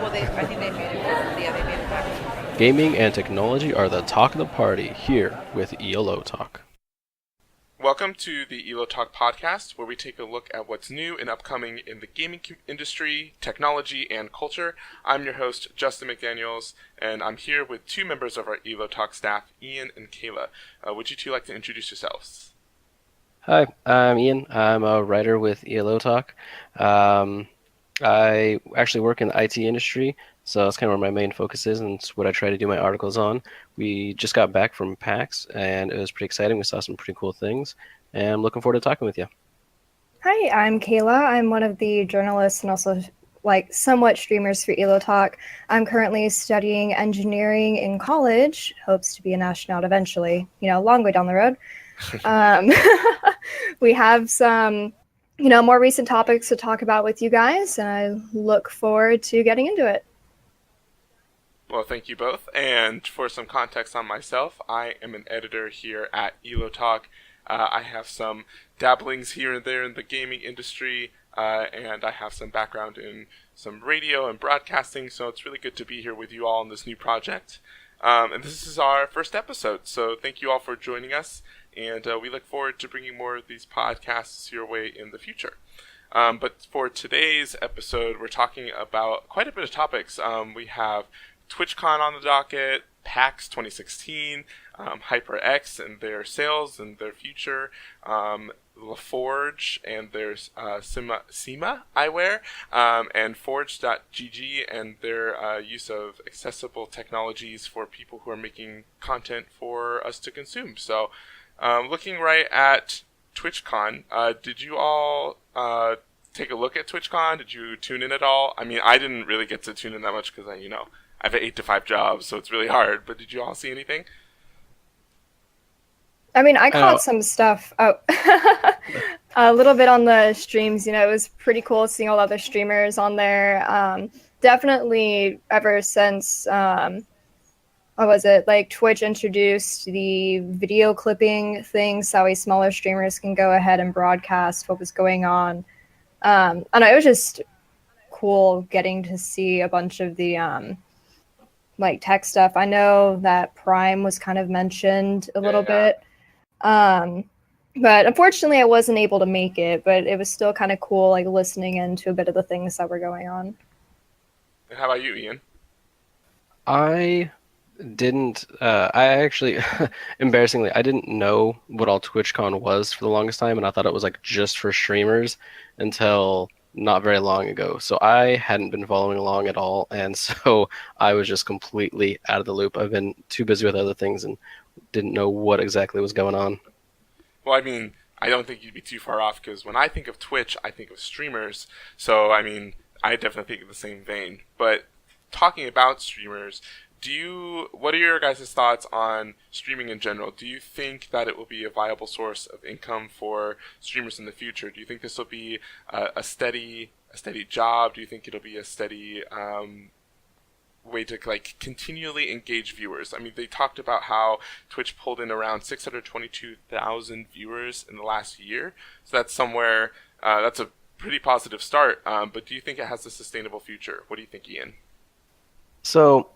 Well, I think they made it. Yeah, they made it back. Gaming and technology are the talk of the party here with EloTalk. Welcome to the EloTalk podcast, where we take a look at what's new and upcoming in the gaming industry, technology, and culture. I'm your host, Justin McDaniels, and I'm here with two members of our EloTalk staff, Ian and Kayla. Would you two like to introduce yourselves? Hi, I'm Ian. I'm a writer with EloTalk. I actually work in the IT industry, so that's kind of where my main focus is, and it's what I try to do my articles on. We just got back from PAX, and it was pretty exciting. We saw some pretty cool things, and I'm looking forward to talking with you. Hi, I'm Kayla. I'm one of the journalists and also somewhat streamers for EloTalk. I'm currently studying engineering in college, hopes to be an astronaut eventually, long way down the road. We have some more recent topics to talk about with you guys, and I look forward to getting into it. Well, thank you both. And for some context on myself, I am an editor here at EloTalk. I have some dabblings here and there in the gaming industry, and I have some background in some radio and broadcasting, so it's really good to be here with you all on this new project. And this is our first episode, so thank you all for joining us, and we look forward to bringing more of these podcasts your way in the future. But for today's episode, we're talking about quite a bit of topics. We have TwitchCon on the docket, PAX 2016, HyperX and their sales and their future, LaForge and their SEMA eyewear, and Forge.gg and their use of accessible technologies for people who are making content for us to consume. So, looking right at TwitchCon, did you all take a look at TwitchCon? Did you tune in at all? I mean, I didn't really get to tune in that much because I have an 8-to-5 job, so it's really hard. But did you all see anything? I mean, I caught some stuff. A little bit on the streams. It was pretty cool seeing all the other streamers on there. Definitely ever since, Twitch introduced the video clipping thing, so smaller streamers can go ahead and broadcast what was going on. And it was just cool getting to see a bunch of the tech stuff. I know that Prime was kind of mentioned a little bit. But unfortunately I wasn't able to make it, but it was still kind of cool, listening into a bit of the things that were going on. And how about you, Ian? I didn't, I actually, embarrassingly, I didn't know what all TwitchCon was for the longest time, and I thought it was just for streamers until not very long ago. So I hadn't been following along at all, and so I was just completely out of the loop. I've been too busy with other things and didn't know what exactly was going on. Well, I mean, I don't think you'd be too far off, because when I think of Twitch, I think of streamers. So, I mean, I definitely think of the same vein. But talking about streamers, what are your guys' thoughts on streaming in general? Do you think that it will be a viable source of income for streamers in the future? Do you think this will be a steady job? Do you think it'll be a steady way to continually engage viewers? I mean, they talked about how Twitch pulled in around 622,000 viewers in the last year. So that's that's a pretty positive start. But do you think it has a sustainable future? What do you think, Ian? So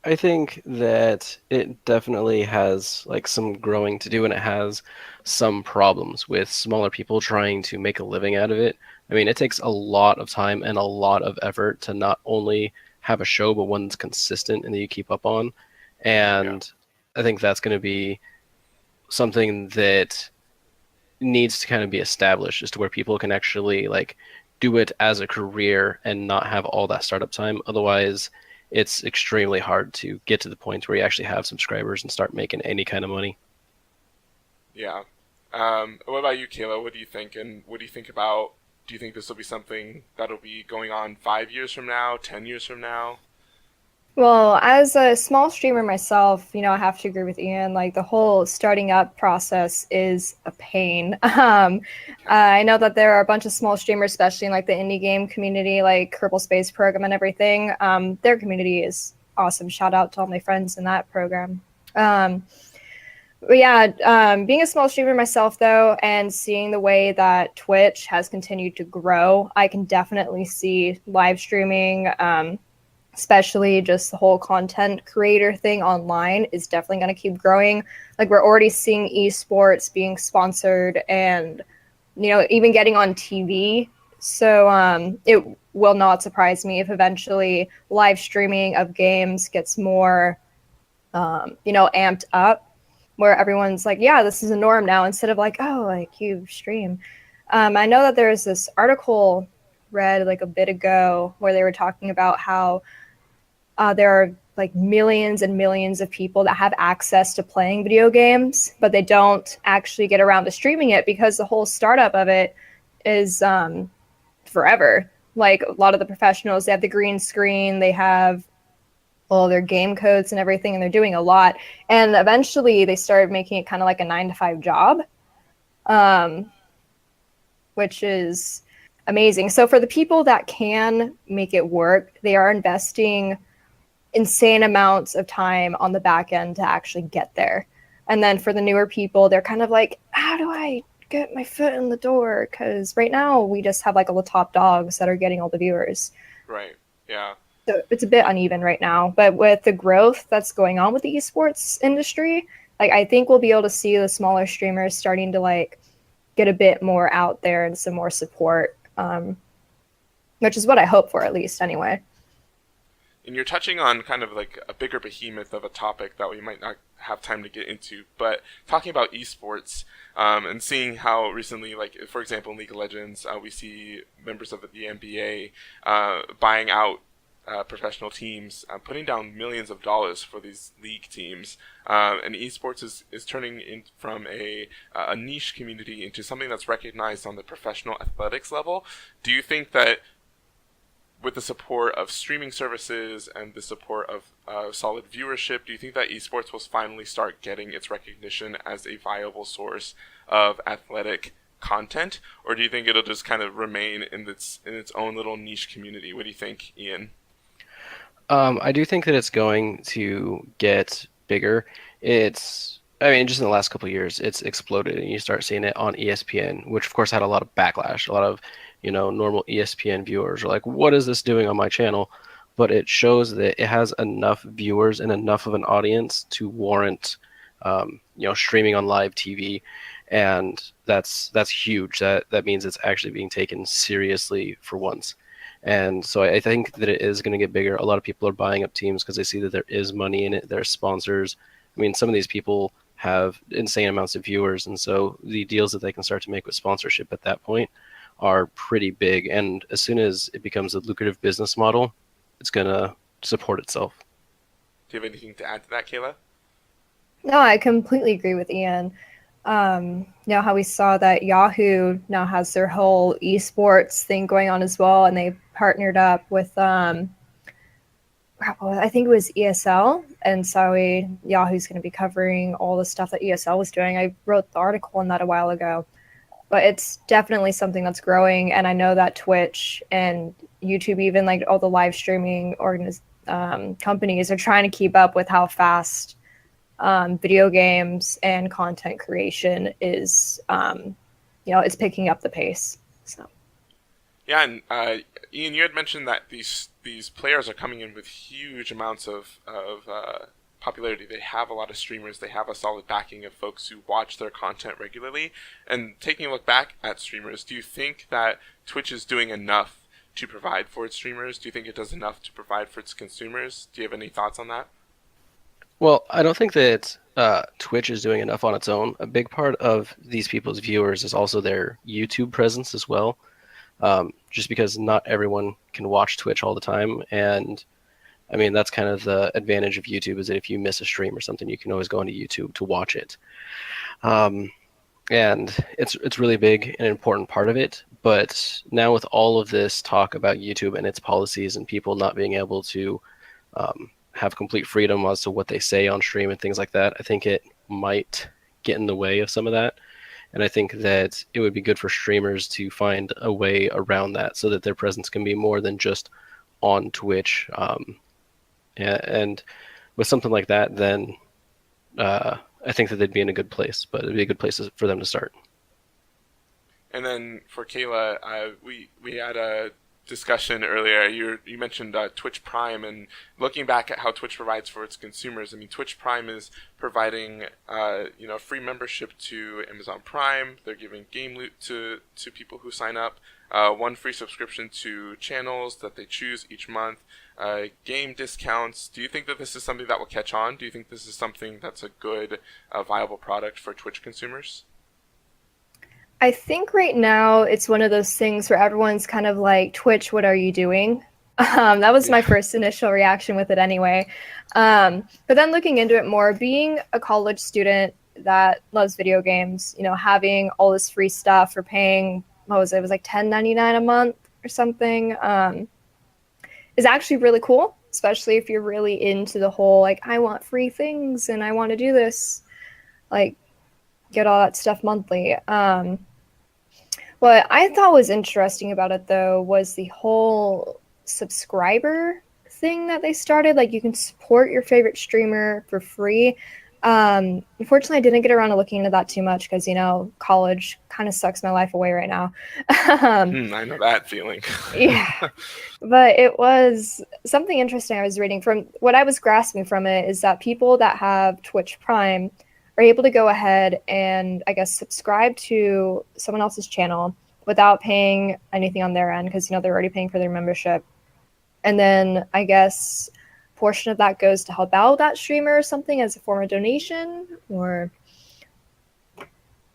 I think that it definitely has some growing to do, and it has some problems with smaller people trying to make a living out of it. I mean, it takes a lot of time and a lot of effort to not only have a show, but one that's consistent and that you keep up on. And I think that's going to be something that needs to kind of be established as to where people can actually do it as a career and not have all that startup time. Otherwise, it's extremely hard to get to the point where you actually have subscribers and start making any kind of money. Yeah. What about you, Kayla? What do you think? And what do you think about, do you think this will be something that'll be going on 5 years from now, 10 years from now? Well, as a small streamer myself, I have to agree with Ian. The whole starting up process is a pain. I know that there are a bunch of small streamers, especially in the indie game community, like Kerbal Space Program and everything. Their community is awesome. Shout out to all my friends in that program. But yeah, being a small streamer myself, though, and seeing the way that Twitch has continued to grow, I can definitely see live streaming especially just the whole content creator thing online is definitely going to keep growing. Like we're already seeing esports being sponsored and, you know, even getting on TV. So it will not surprise me if eventually live streaming of games gets more, you know, amped up, where everyone's like, yeah, this is a norm now, instead of like, oh, like you stream. I know that there's this article read like a bit ago where they were talking about how there are like millions and millions of people that have access to playing video games, but they don't actually get around to streaming it because the whole startup of it is forever. Like a lot of the professionals, they have the green screen, they have all their game codes and everything, and they're doing a lot. And eventually they started making it kind of like a 9-to-5 job, which is amazing. So for the people that can make it work, they are investing insane amounts of time on the back end to actually get there. And then for the newer people, they're kind of like, how do I get my foot in the door? Because right now we just have like all the top dogs that are getting all the viewers. Right. Yeah. So it's a bit uneven right now. But with the growth that's going on with the esports industry, like I think we'll be able to see the smaller streamers starting to like get a bit more out there and some more support, which is what I hope for, at least anyway. And you're touching on kind of like a bigger behemoth of a topic that we might not have time to get into, but talking about esports and seeing how recently, like for example, in League of Legends, we see members of the NBA buying out professional teams, putting down millions of dollars for these league teams, and esports is turning in from a niche community into something that's recognized on the professional athletics level. Do you think that with the support of streaming services and the support of solid viewership, do you think that esports will finally start getting its recognition as a viable source of athletic content, or do you think it'll just kind of remain in its own little niche community? What do you think, Ian? I do think that it's going to get bigger. I mean, just in the last couple of years, it's exploded, and you start seeing it on ESPN, which of course had a lot of backlash. A lot of, normal ESPN viewers are like, "What is this doing on my channel?" But it shows that it has enough viewers and enough of an audience to warrant, streaming on live TV, and that's huge. That means it's actually being taken seriously for once. And so I think that it is going to get bigger. A lot of people are buying up teams because they see that there is money in it. There's sponsors. I mean, some of these people have insane amounts of viewers, and so the deals that they can start to make with sponsorship at that point are pretty big. And as soon as it becomes a lucrative business model, it's going to support itself. Do you have anything to add to that, Kayla? No, I completely agree with Ian. How we saw that Yahoo now has their whole esports thing going on as well, and they partnered up with I think it was ESL, and so Yahoo's going to be covering all the stuff that ESL was doing. I wrote the article on that a while ago, but it's definitely something that's growing, and I know that Twitch and YouTube, even like all the live streaming companies, are trying to keep up with how fast video games and content creation is, it's picking up the pace. So. Yeah, and Ian, you had mentioned that these players are coming in with huge amounts of popularity. They have a lot of streamers. They have a solid backing of folks who watch their content regularly. And taking a look back at streamers, do you think that Twitch is doing enough to provide for its streamers? Do you think it does enough to provide for its consumers? Do you have any thoughts on that? Well, I don't think that Twitch is doing enough on its own. A big part of these people's viewers is also their YouTube presence as well. Just because not everyone can watch Twitch all the time. And I mean, that's kind of the advantage of YouTube, is that if you miss a stream or something, you can always go into YouTube to watch it. And it's really big and an important part of it. But now with all of this talk about YouTube and its policies and people not being able to have complete freedom as to what they say on stream and things like that, I think it might get in the way of some of that. And I think that it would be good for streamers to find a way around that so that their presence can be more than just on Twitch. And with something like that, then I think that they'd be in a good place, but it'd be a good place for them to start. And then for Kayla, we had a discussion earlier, you mentioned Twitch Prime, and looking back at how Twitch provides for its consumers. I mean, Twitch Prime is providing free membership to Amazon Prime. They're giving game loot to people who sign up. One free subscription to channels that they choose each month. Game discounts. Do you think that this is something that will catch on? Do you think this is something that's a good, viable product for Twitch consumers? I think right now it's one of those things where everyone's kind of like, Twitch, what are you doing? That was my first initial reaction with it anyway. But then looking into it more, being a college student that loves video games, having all this free stuff for paying, what was it? It was like $10.99 a month or something, is actually really cool, especially if you're really into the whole, like, I want free things and I want to do this, like, get all that stuff monthly. What I thought was interesting about it, though, was the whole subscriber thing that they started. Like, you can support your favorite streamer for free. Unfortunately, I didn't get around to looking into that too much because, college kind of sucks my life away right now. I know that feeling. Yeah. But it was something interesting I was reading. From what I was grasping from it is that people that have Twitch Prime are able to go ahead and, I guess, subscribe to someone else's channel without paying anything on their end because, they're already paying for their membership. And then, I guess, a portion of that goes to help out that streamer or something as a form of donation, or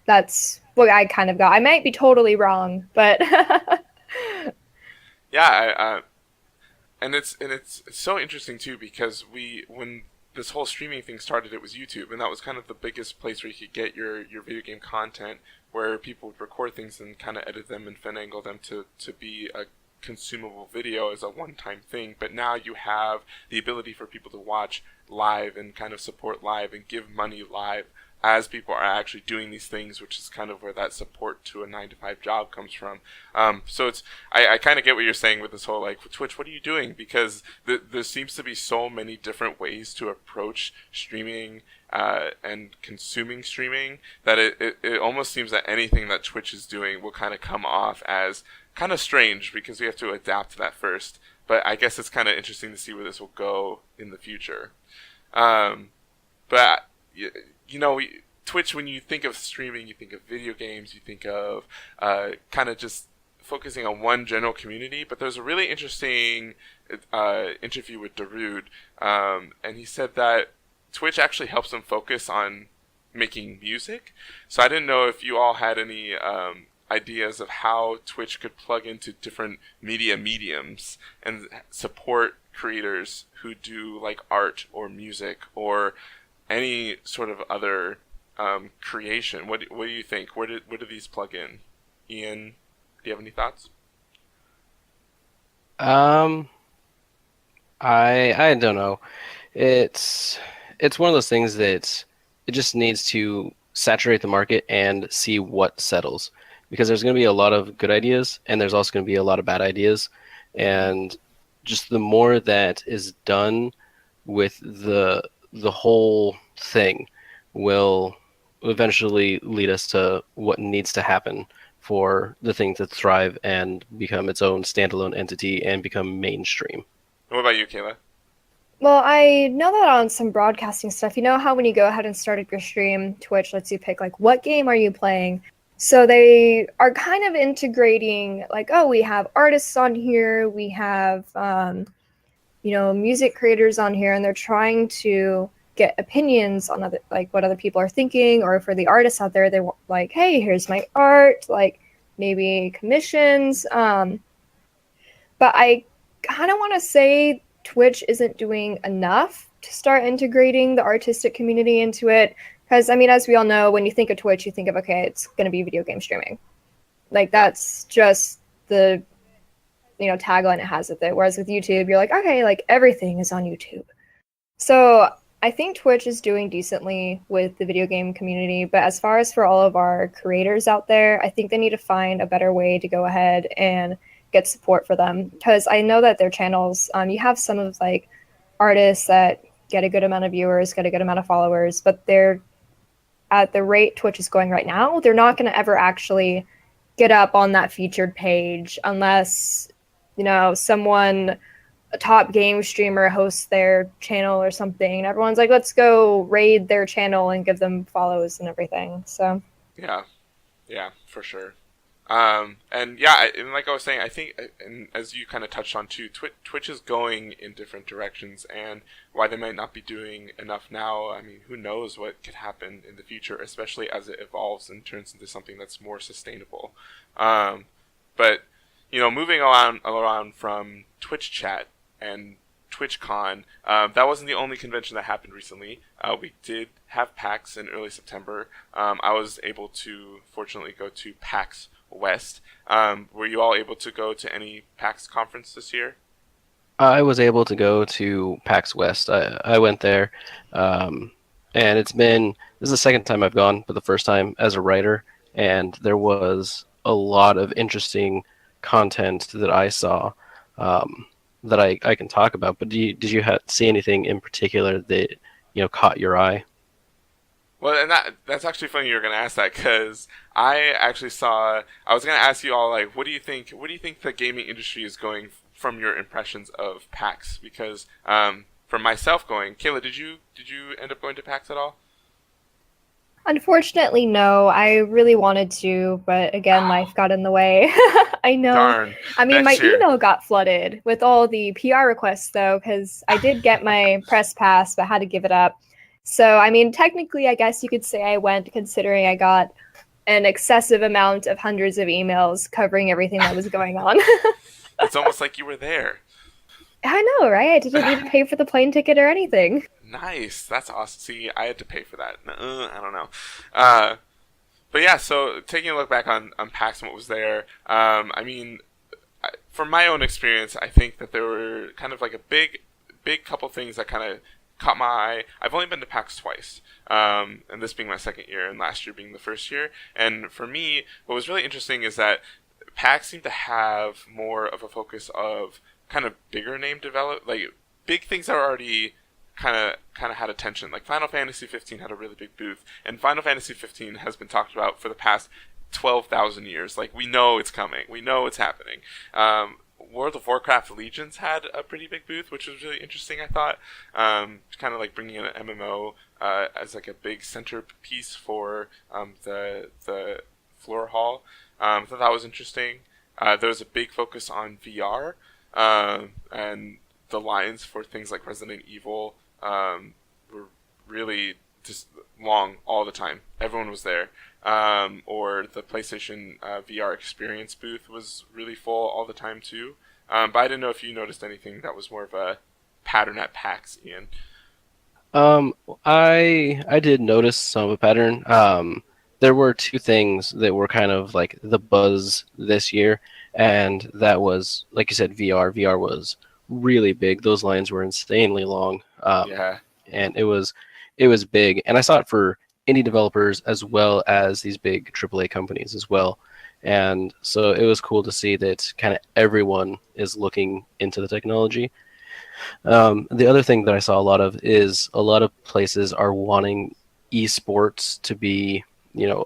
that's what I kind of got. I might be totally wrong, but Yeah, and it's so interesting too, because when this whole streaming thing started, it was YouTube, and that was kind of the biggest place where you could get your video game content, where people would record things and kind of edit them and finagle them to be a consumable video as a one-time thing. But now you have the ability for people to watch live and kind of support live and give money live as people are actually doing these things, which is kind of where that support to a 9-to-5 job comes from. So I kind of get what you're saying with this whole, like, Twitch, what are you doing? Because there seems to be so many different ways to approach streaming and consuming streaming that it almost seems that anything that Twitch is doing will kind of come off as kind of strange, because we have to adapt to that first. But I guess it's kind of interesting to see where this will go in the future. But Twitch, when you think of streaming, you think of video games, you think of kind of just focusing on one general community. But there's a really interesting interview with Darude, and he said that Twitch actually helps him focus on making music. So I didn't know if you all had any ideas of how Twitch could plug into different mediums and support creators who do, like, art or music or any sort of other creation. What do you think? Where do these plug in? Ian, do you have any thoughts? I don't know. It's one of those things that it just needs to saturate the market and see what settles, because there's going to be a lot of good ideas and there's also going to be a lot of bad ideas, and just the more that is done with the whole thing will eventually lead us to what needs to happen for the thing to thrive and become its own standalone entity and become mainstream. What about you, Kayla? Well, I know that on some broadcasting stuff, you know how when you go ahead and start up your stream, Twitch lets you pick, like, what game are you playing? So they are kind of integrating, like, oh, we have artists on here, we have, music creators on here, and they're trying to get opinions on other, like, what other people are thinking, or for the artists out there, they want, like, hey, here's my art, like, maybe commissions. But I kind of want to say Twitch isn't doing enough to start integrating the artistic community into it. Because, I mean, as we all know, when you think of Twitch, you think of, okay, it's going to be video game streaming. Like, that's just the, tagline it has with it. Whereas with YouTube, you're like, okay, like, everything is on YouTube. So I think Twitch is doing decently with the video game community. But as far as for all of our creators out there, I think they need to find a better way to go ahead and get support for them. Because I know that their channels, you have some of, like, artists that get a good amount of viewers, get a good amount of followers, but they're, at the rate Twitch is going right now, they're not going to ever actually get up on that featured page unless someone, a top game streamer hosts their channel or something, and everyone's like, let's go raid their channel and give them follows and everything. So yeah, for sure. And yeah, and like I was saying, I think, and as you kind of touched on too, Twitch is going in different directions, and why they might not be doing enough now, I mean, who knows what could happen in the future, especially as it evolves and turns into something that's more sustainable. But, moving around from TwitchChat and TwitchCon, that wasn't the only convention that happened recently. We did have PAX in early September. I was able to, fortunately, go to PAX West. Were you all able to go to any PAX conference this year? I was able to go to PAX West. I went there, and this is the second time I've gone, but the first time as a writer, and there was a lot of interesting content that I saw that I can talk about. But did you see anything in particular that caught your eye? Well, and that's actually funny you're going to ask that, because I actually saw. I was going to ask you all, like, what do you think the gaming industry is going from your impressions of PAX? Because for myself going, Kayla, did you end up going to PAX at all? Unfortunately, no. I really wanted to, but again, life got in the way. I know. Darn. I mean, my Next year. email got flooded with all the PR requests, though, because I did get my press pass, but had to give it up. So, I mean, technically, I guess you could say I went, considering I got an excessive amount of hundreds of emails covering everything that was going on. It's almost like you were there. I know, right? I didn't even pay for the plane ticket or anything. Nice. That's awesome. See, I had to pay for that. I don't know. But yeah, so taking a look back on PAX and what was there, I mean, from my own experience, I think that there were kind of like a big couple things that kind of caught my eye. I've only been to PAX twice, and this being my second year and last year being the first year. And for me, what was really interesting is that PAX seemed to have more of a focus of kind of bigger name like big things that are already kind of had attention. Like Final Fantasy 15 had a really big booth, and Final Fantasy 15 has been talked about for the past 12,000 years. Like, we know it's coming, we know it's happening. World of Warcraft Legions had a pretty big booth, which was really interesting, I thought. Kind of like bringing in an MMO as like a big centerpiece for the floor hall. I thought that was interesting. There was a big focus on VR, and the lines for things like Resident Evil were really just long all the time. Everyone was there. Or the PlayStation VR experience booth was really full all the time too. But I didn't know if you noticed anything that was more of a pattern at PAX, Ian. I did notice some of a pattern. There were two things that were kind of like the buzz this year, and that was, like you said, VR. VR was really big. Those lines were insanely long. Yeah. And it was big. And I saw it for indie developers as well as these big AAA companies as well. And so it was cool to see that kind of everyone is looking into the technology. The other thing that I saw a lot of is a lot of places are wanting esports to be,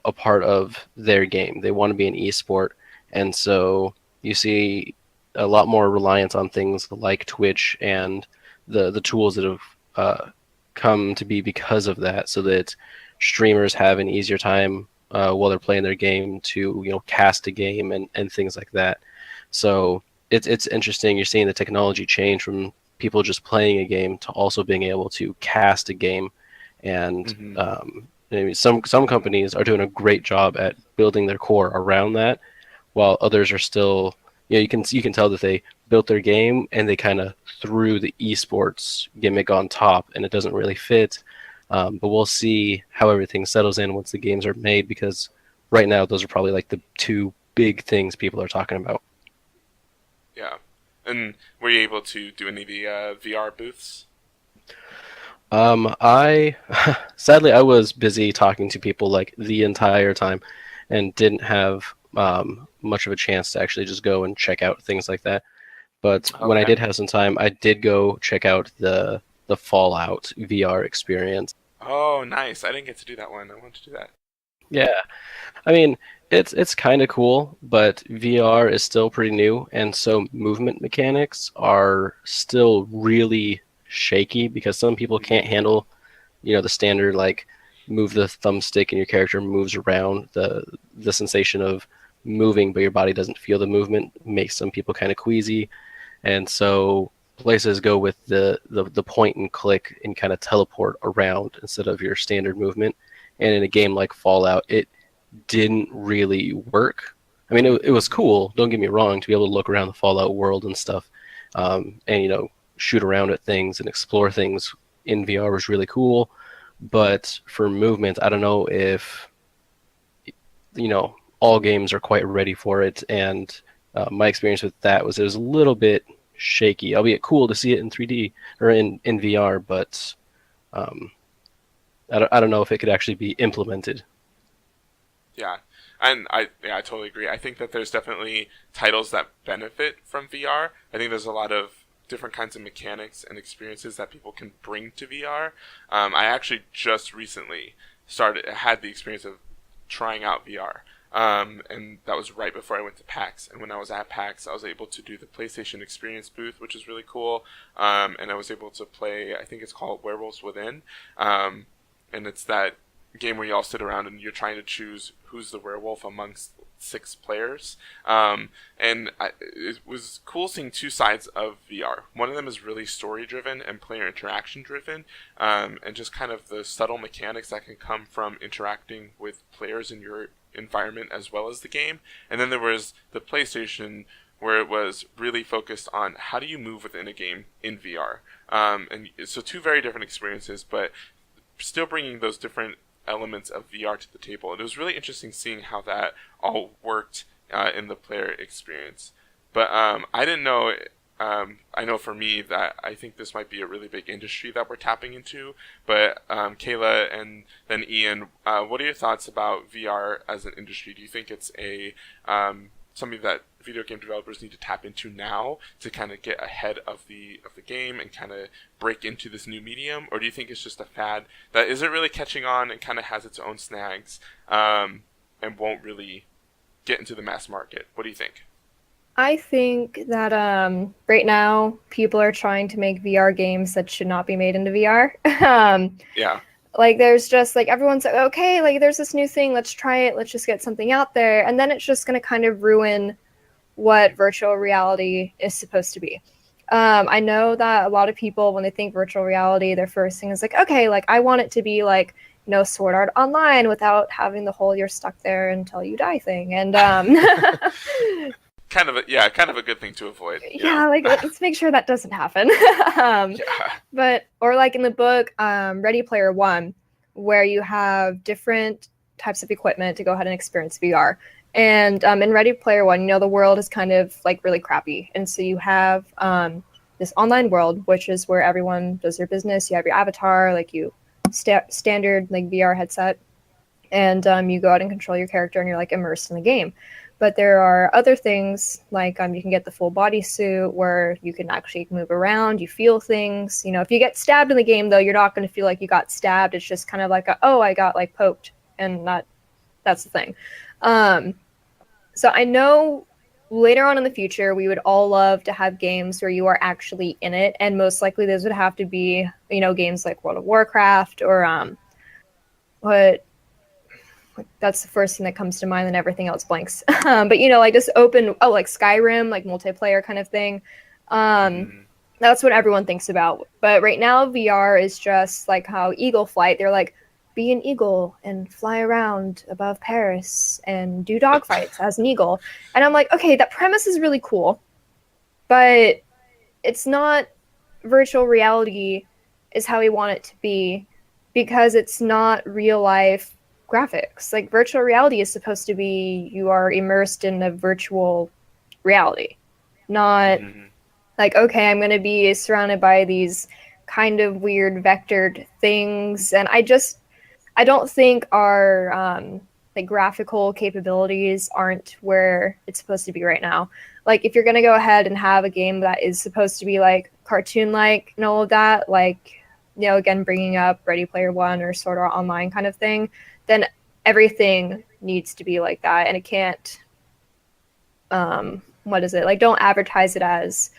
a part of their game. They want to be an esport. And so you see a lot more reliance on things like Twitch and the tools that have come to be because of that, so that streamers have an easier time while they're playing their game to cast a game and things like that. So it's interesting. You're seeing the technology change from people just playing a game to also being able to cast a game. And some companies are doing a great job at building their core around that, while others are still, you can tell that they built their game and they kind of threw the esports gimmick on top, and it doesn't really fit. But we'll see how everything settles in once the games are made, because right now those are probably like the two big things people are talking about. Yeah. And were you able to do any of the VR booths? I sadly I was busy talking to people like the entire time and didn't have much of a chance to actually just go and check out things like that. But when I did have some time, I did go check out the Fallout VR experience. Oh, nice. I didn't get to do that one. I want to do that. Yeah. I mean, it's kind of cool, but VR is still pretty new, and so movement mechanics are still really shaky because some people can't handle, the standard like move the thumbstick and your character moves around. The sensation of moving but your body doesn't feel the movement makes some people kind of queasy, and so places go with the point and click and kind of teleport around instead of your standard movement. And in a game like Fallout, it didn't really work. I mean, it was cool. Don't get me wrong, to be able to look around the Fallout world and stuff, and shoot around at things and explore things in VR was really cool. But for movement, I don't know if all games are quite ready for it. And my experience with that was it was a little bit shaky, albeit cool to see it in 3D or in VR, but I don't know if it could actually be implemented. Yeah, and I totally agree. I think that there's definitely titles that benefit from VR. I think there's a lot of different kinds of mechanics and experiences that people can bring to VR. I actually just recently had the experience of trying out VR. And that was right before I went to PAX. And when I was at PAX, I was able to do the PlayStation Experience booth, which is really cool. And I was able to play, I think it's called Werewolves Within. And it's that game where you all sit around and you're trying to choose who's the werewolf amongst 6 players. It was cool seeing 2 sides of VR. One of them is really story driven and player interaction driven, and just kind of the subtle mechanics that can come from interacting with players in your environment as well as the game. And then there was the PlayStation, where it was really focused on how do you move within a game in VR. And so 2 very different experiences, but still bringing those different elements of VR to the table. And it was really interesting seeing how that all worked in the player experience. But I didn't know, I know for me that I think this might be a really big industry that we're tapping into. But Kayla and then Ian, what are your thoughts about VR as an industry? Do you think it's something that video game developers need to tap into now to kind of get ahead of the game and kind of break into this new medium? Or do you think it's just a fad that isn't really catching on and kind of has its own snags and won't really get into the mass market? What do you think? I think that right now people are trying to make VR games that should not be made into VR. Yeah. Like there's just like everyone's like, okay, like there's this new thing, let's try it, let's just get something out there, and then it's just going to kind of ruin what virtual reality is supposed to be. I know that a lot of people, when they think virtual reality, their first thing is like, okay, like I want it to be like, Sword Art Online without having the whole you're stuck there until you die thing. And kind of a good thing to avoid. Yeah, like let's make sure that doesn't happen. But or like in the book Ready Player One, where you have different types of equipment to go ahead and experience VR. And in Ready Player One, the world is kind of like really crappy, and so you have this online world, which is where everyone does their business. You have your avatar, like you standard like VR headset, and you go out and control your character, and you're like immersed in the game. But there are other things, like you can get the full body suit where you can actually move around, you feel things. If you get stabbed in the game, though, you're not going to feel like you got stabbed. It's just kind of like, I got like poked, and that's the thing. So I know later on in the future, we would all love to have games where you are actually in it, and most likely those would have to be, games like World of Warcraft or that's the first thing that comes to mind, and everything else blanks. But like just open, like Skyrim, like multiplayer kind of thing. That's what everyone thinks about. But right now, VR is just like how Eagle Flight. They're like, be an eagle and fly around above Paris and do dogfights as an eagle. And I'm like, okay, that premise is really cool, but it's not virtual reality is how we want it to be, because it's not real life graphics. Like virtual reality is supposed to be you are immersed in a virtual reality, not like, okay, I'm going to be surrounded by these kind of weird vectored things. And I don't think our like graphical capabilities aren't where it's supposed to be right now. Like if you're going to go ahead and have a game that is supposed to be like cartoon-like and all of that, like, again, bringing up Ready Player One or Sword Art Online kind of thing, then everything needs to be like that, and it can't. What is it like? Don't advertise it as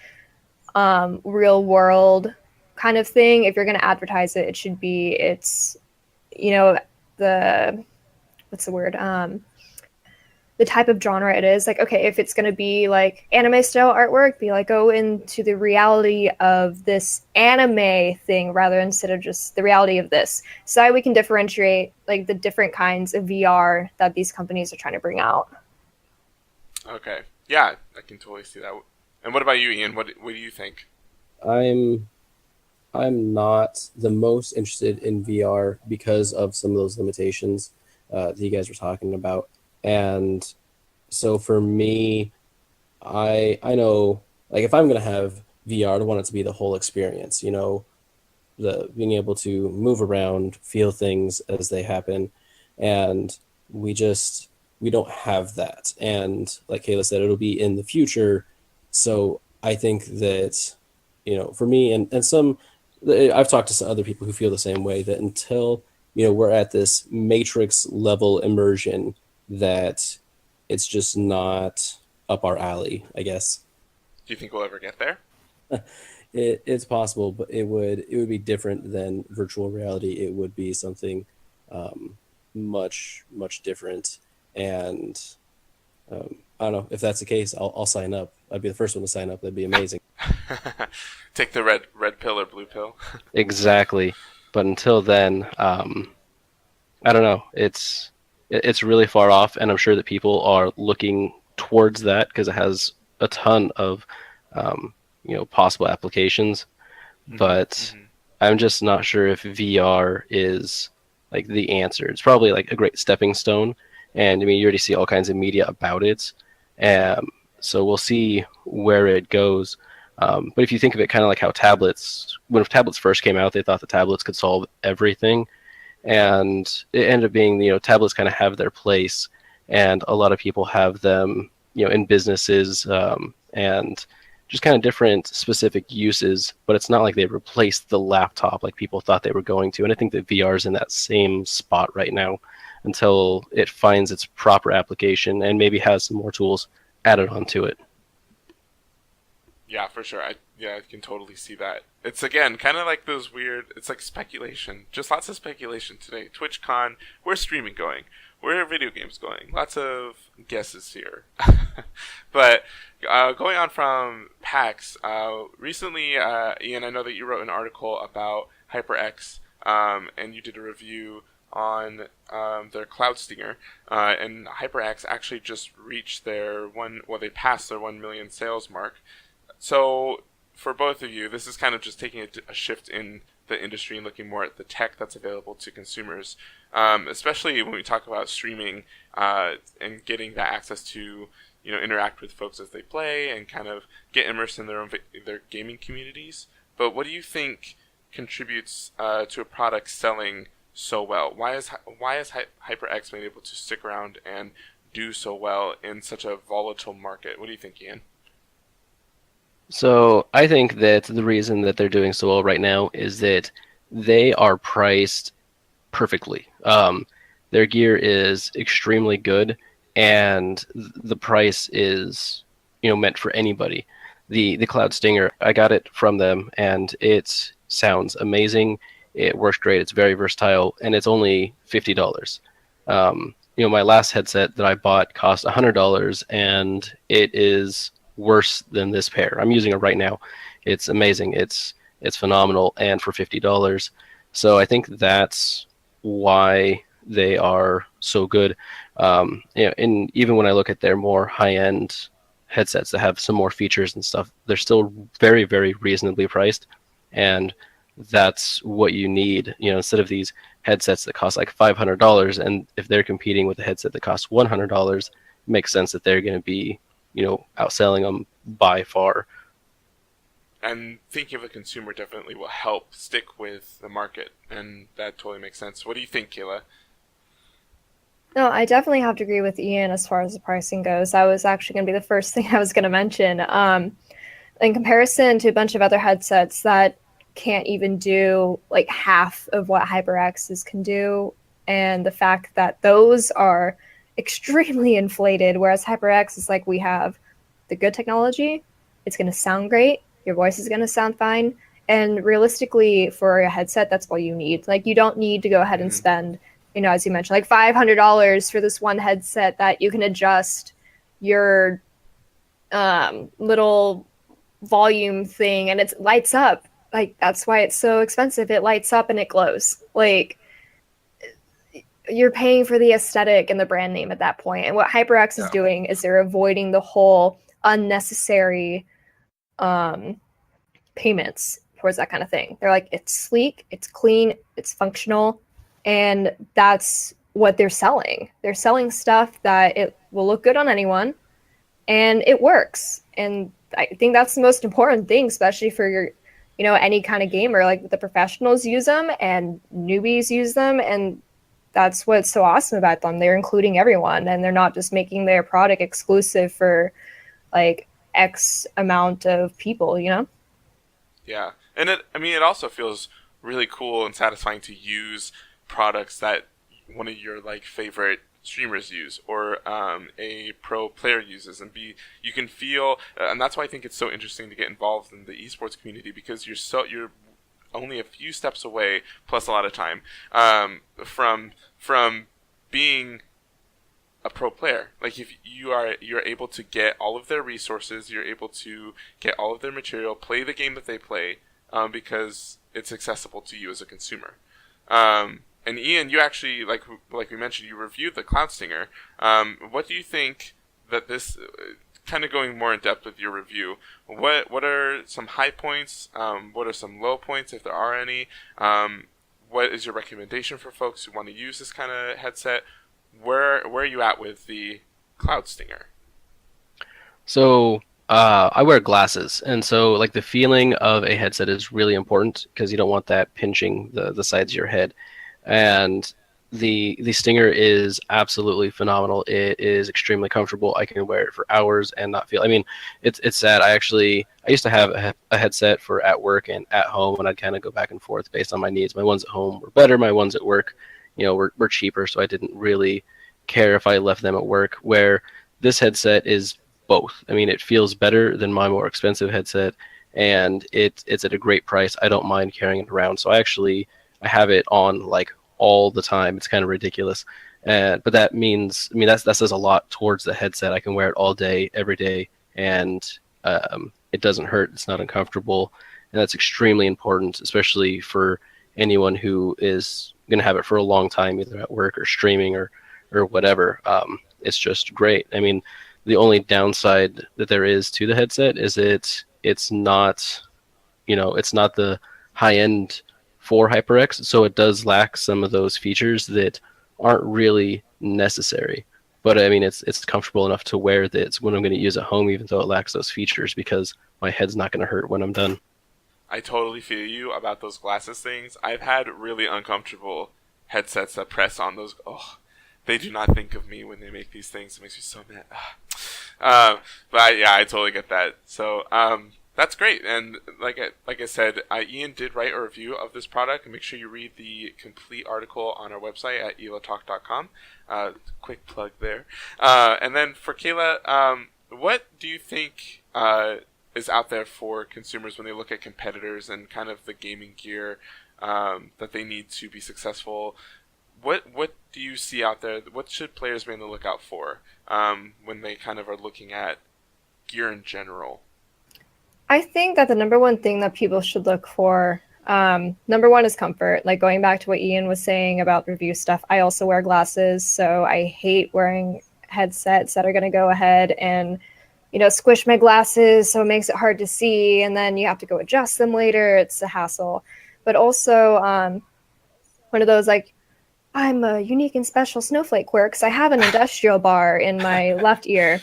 real world kind of thing. If you're going to advertise it, it should be it's the what's the word the type of genre it is. Like, okay, if it's going to be like anime style artwork, be like, go into the reality of this anime thing rather instead of just the reality of this. So that we can differentiate like the different kinds of VR that these companies are trying to bring out. Okay. Yeah, I can totally see that. And what about you, Ian? What do you think? I'm not the most interested in VR because of some of those limitations that you guys were talking about. And so for me, I know, like, if I'm going to have VR, I want it to be the whole experience, the being able to move around, feel things as they happen. And we don't have that. And like Kayla said, it'll be in the future. So I think that, for me and some, I've talked to some other people who feel the same way, that until, we're at this matrix level immersion, that it's just not up our alley, I guess. Do you think we'll ever get there? It's possible, but it would be different than virtual reality. It would be something much, much different. And I don't know if that's the case. I'll sign up. I'd be the first one to sign up. That'd be amazing. Take the red pill or blue pill. Exactly. But until then, I don't know. It's really far off, and I'm sure that people are looking towards that because it has a ton of possible applications. But I'm just not sure if VR is like the answer. It's probably like a great stepping stone, and I mean you already see all kinds of media about it, so we'll see where it goes. But if you think of it kind of like how when tablets first came out, they thought the tablets could solve everything. And it ended up being, tablets kind of have their place, and a lot of people have them, in businesses and just kind of different specific uses. But it's not like they replaced the laptop like people thought they were going to. And I think that VR is in that same spot right now until it finds its proper application and maybe has some more tools added onto it. Yeah, for sure. I can totally see that. It's, again, kind of like those weird, it's like speculation. Just lots of speculation today. TwitchCon, where's streaming going? Where are video games going? Lots of guesses here. But going on from PAX, recently, Ian, I know that you wrote an article about HyperX, and you did a review on their Cloud Stinger, and HyperX actually just reached they passed their 1 million sales mark. So, for both of you, this is kind of just taking a shift in the industry and looking more at the tech that's available to consumers, especially when we talk about streaming and getting that access to, interact with folks as they play and kind of get immersed in their gaming communities. But what do you think contributes to a product selling so well? Why is HyperX been able to stick around and do so well in such a volatile market? What do you think, Ian? So I think that the reason that they're doing so well right now is that they are priced perfectly. Their gear is extremely good, and the price is, meant for anybody. The Cloud Stinger, I got it from them, and it sounds amazing. It works great. It's very versatile, and it's only $50. My last headset that I bought cost $100, and it is worse than this pair. I'm using it right now. It's amazing. It's phenomenal, and for $50. So I think that's why they are so good. And even when I look at their more high-end headsets that have some more features and stuff, they're still very, very reasonably priced, and that's what you need. Instead of these headsets that cost like $500, and if they're competing with a headset that costs $100, it makes sense that they're going to be outselling them by far. And thinking of a consumer definitely will help stick with the market, and that totally makes sense. What do you think, Kayla? No, I definitely have to agree with Ian as far as the pricing goes. That was actually going to be the first thing I was going to mention. In comparison to a bunch of other headsets that can't even do like half of what HyperX's can do, and the fact that those are extremely inflated, whereas HyperX is like, we have the good technology, it's going to sound great, your voice is going to sound fine, and realistically for a headset, that's all you need. Like, you don't need to go ahead and spend, as you mentioned, like $500 for this one headset that you can adjust your little volume thing and it lights up. Like, that's why it's so expensive. It lights up and it glows. Like, you're paying for the aesthetic and the brand name at that point. And what HyperX is doing is they're avoiding the whole unnecessary payments towards that kind of thing. They're like, it's sleek, it's clean, it's functional, and that's what they're selling. They're selling stuff that it will look good on anyone, and it works. And I think that's the most important thing, especially for your, any kind of gamer. Like, the professionals use them and newbies use them, and that's what's so awesome about them. They're including everyone, and they're not just making their product exclusive for like X amount of people, Yeah. And it also feels really cool and satisfying to use products that one of your like favorite streamers use or a pro player uses, and you can feel, and that's why I think it's so interesting to get involved in the esports community, because you're only a few steps away, plus a lot of time, from being a pro player. Like, if you're able to get all of their resources, you're able to get all of their material, play the game that they play, because it's accessible to you as a consumer. And Ian, you actually, like we mentioned, you reviewed the Cloud Stinger. What do you think that this, kind of going more in depth with your review, what are some high points? What are some low points, if there are any? What is your recommendation for folks who want to use this kind of headset? Where are you at with the Cloud Stinger? So I wear glasses, and so like the feeling of a headset is really important because you don't want that pinching the sides of your head. And the Stinger is absolutely phenomenal. It is extremely comfortable. I can wear it for hours and not feel. I mean, it's sad. I used to have a headset for at work and at home, and I'd kind of go back and forth based on my needs. My ones at home were better. My ones at work, were cheaper, so I didn't really care if I left them at work. Where this headset is both. I mean, it feels better than my more expensive headset, and it's at a great price. I don't mind carrying it around. So I have it on like all the time. It's kind of ridiculous. But that means, that says a lot towards the headset. I can wear it all day, every day, and it doesn't hurt. It's not uncomfortable. And that's extremely important, especially for anyone who is going to have it for a long time, either at work or streaming or whatever. It's just great. I mean, the only downside that there is to the headset is it's not the high end for HyperX, so it does lack some of those features that aren't really necessary. But I mean, it's comfortable enough to wear that it's when I'm going to use at home, even though it lacks those features, because my head's not going to hurt when I'm done. I totally feel you about those glasses things. I've had really uncomfortable headsets that press on those. Oh, they do not think of me when they make these things. It makes me so mad. But yeah, I totally get that. So that's great. And like I said, Ian did write a review of this product. Make sure you read the complete article on our website at EloTalk.com. Quick plug there. And then for Kayla, what do you think is out there for consumers when they look at competitors and kind of the gaming gear that they need to be successful? What do you see out there? What should players be on the lookout for when they kind of are looking at gear in general? I think that the number one thing that people should look for, number one, is comfort. Like, going back to what Ian was saying about review stuff, I also wear glasses, so I hate wearing headsets that are going to go ahead and squish my glasses, so it makes it hard to see, and then you have to go adjust them later. It's a hassle. But also one of those, like, I'm a unique and special snowflake wearer because I have an industrial bar in my left ear.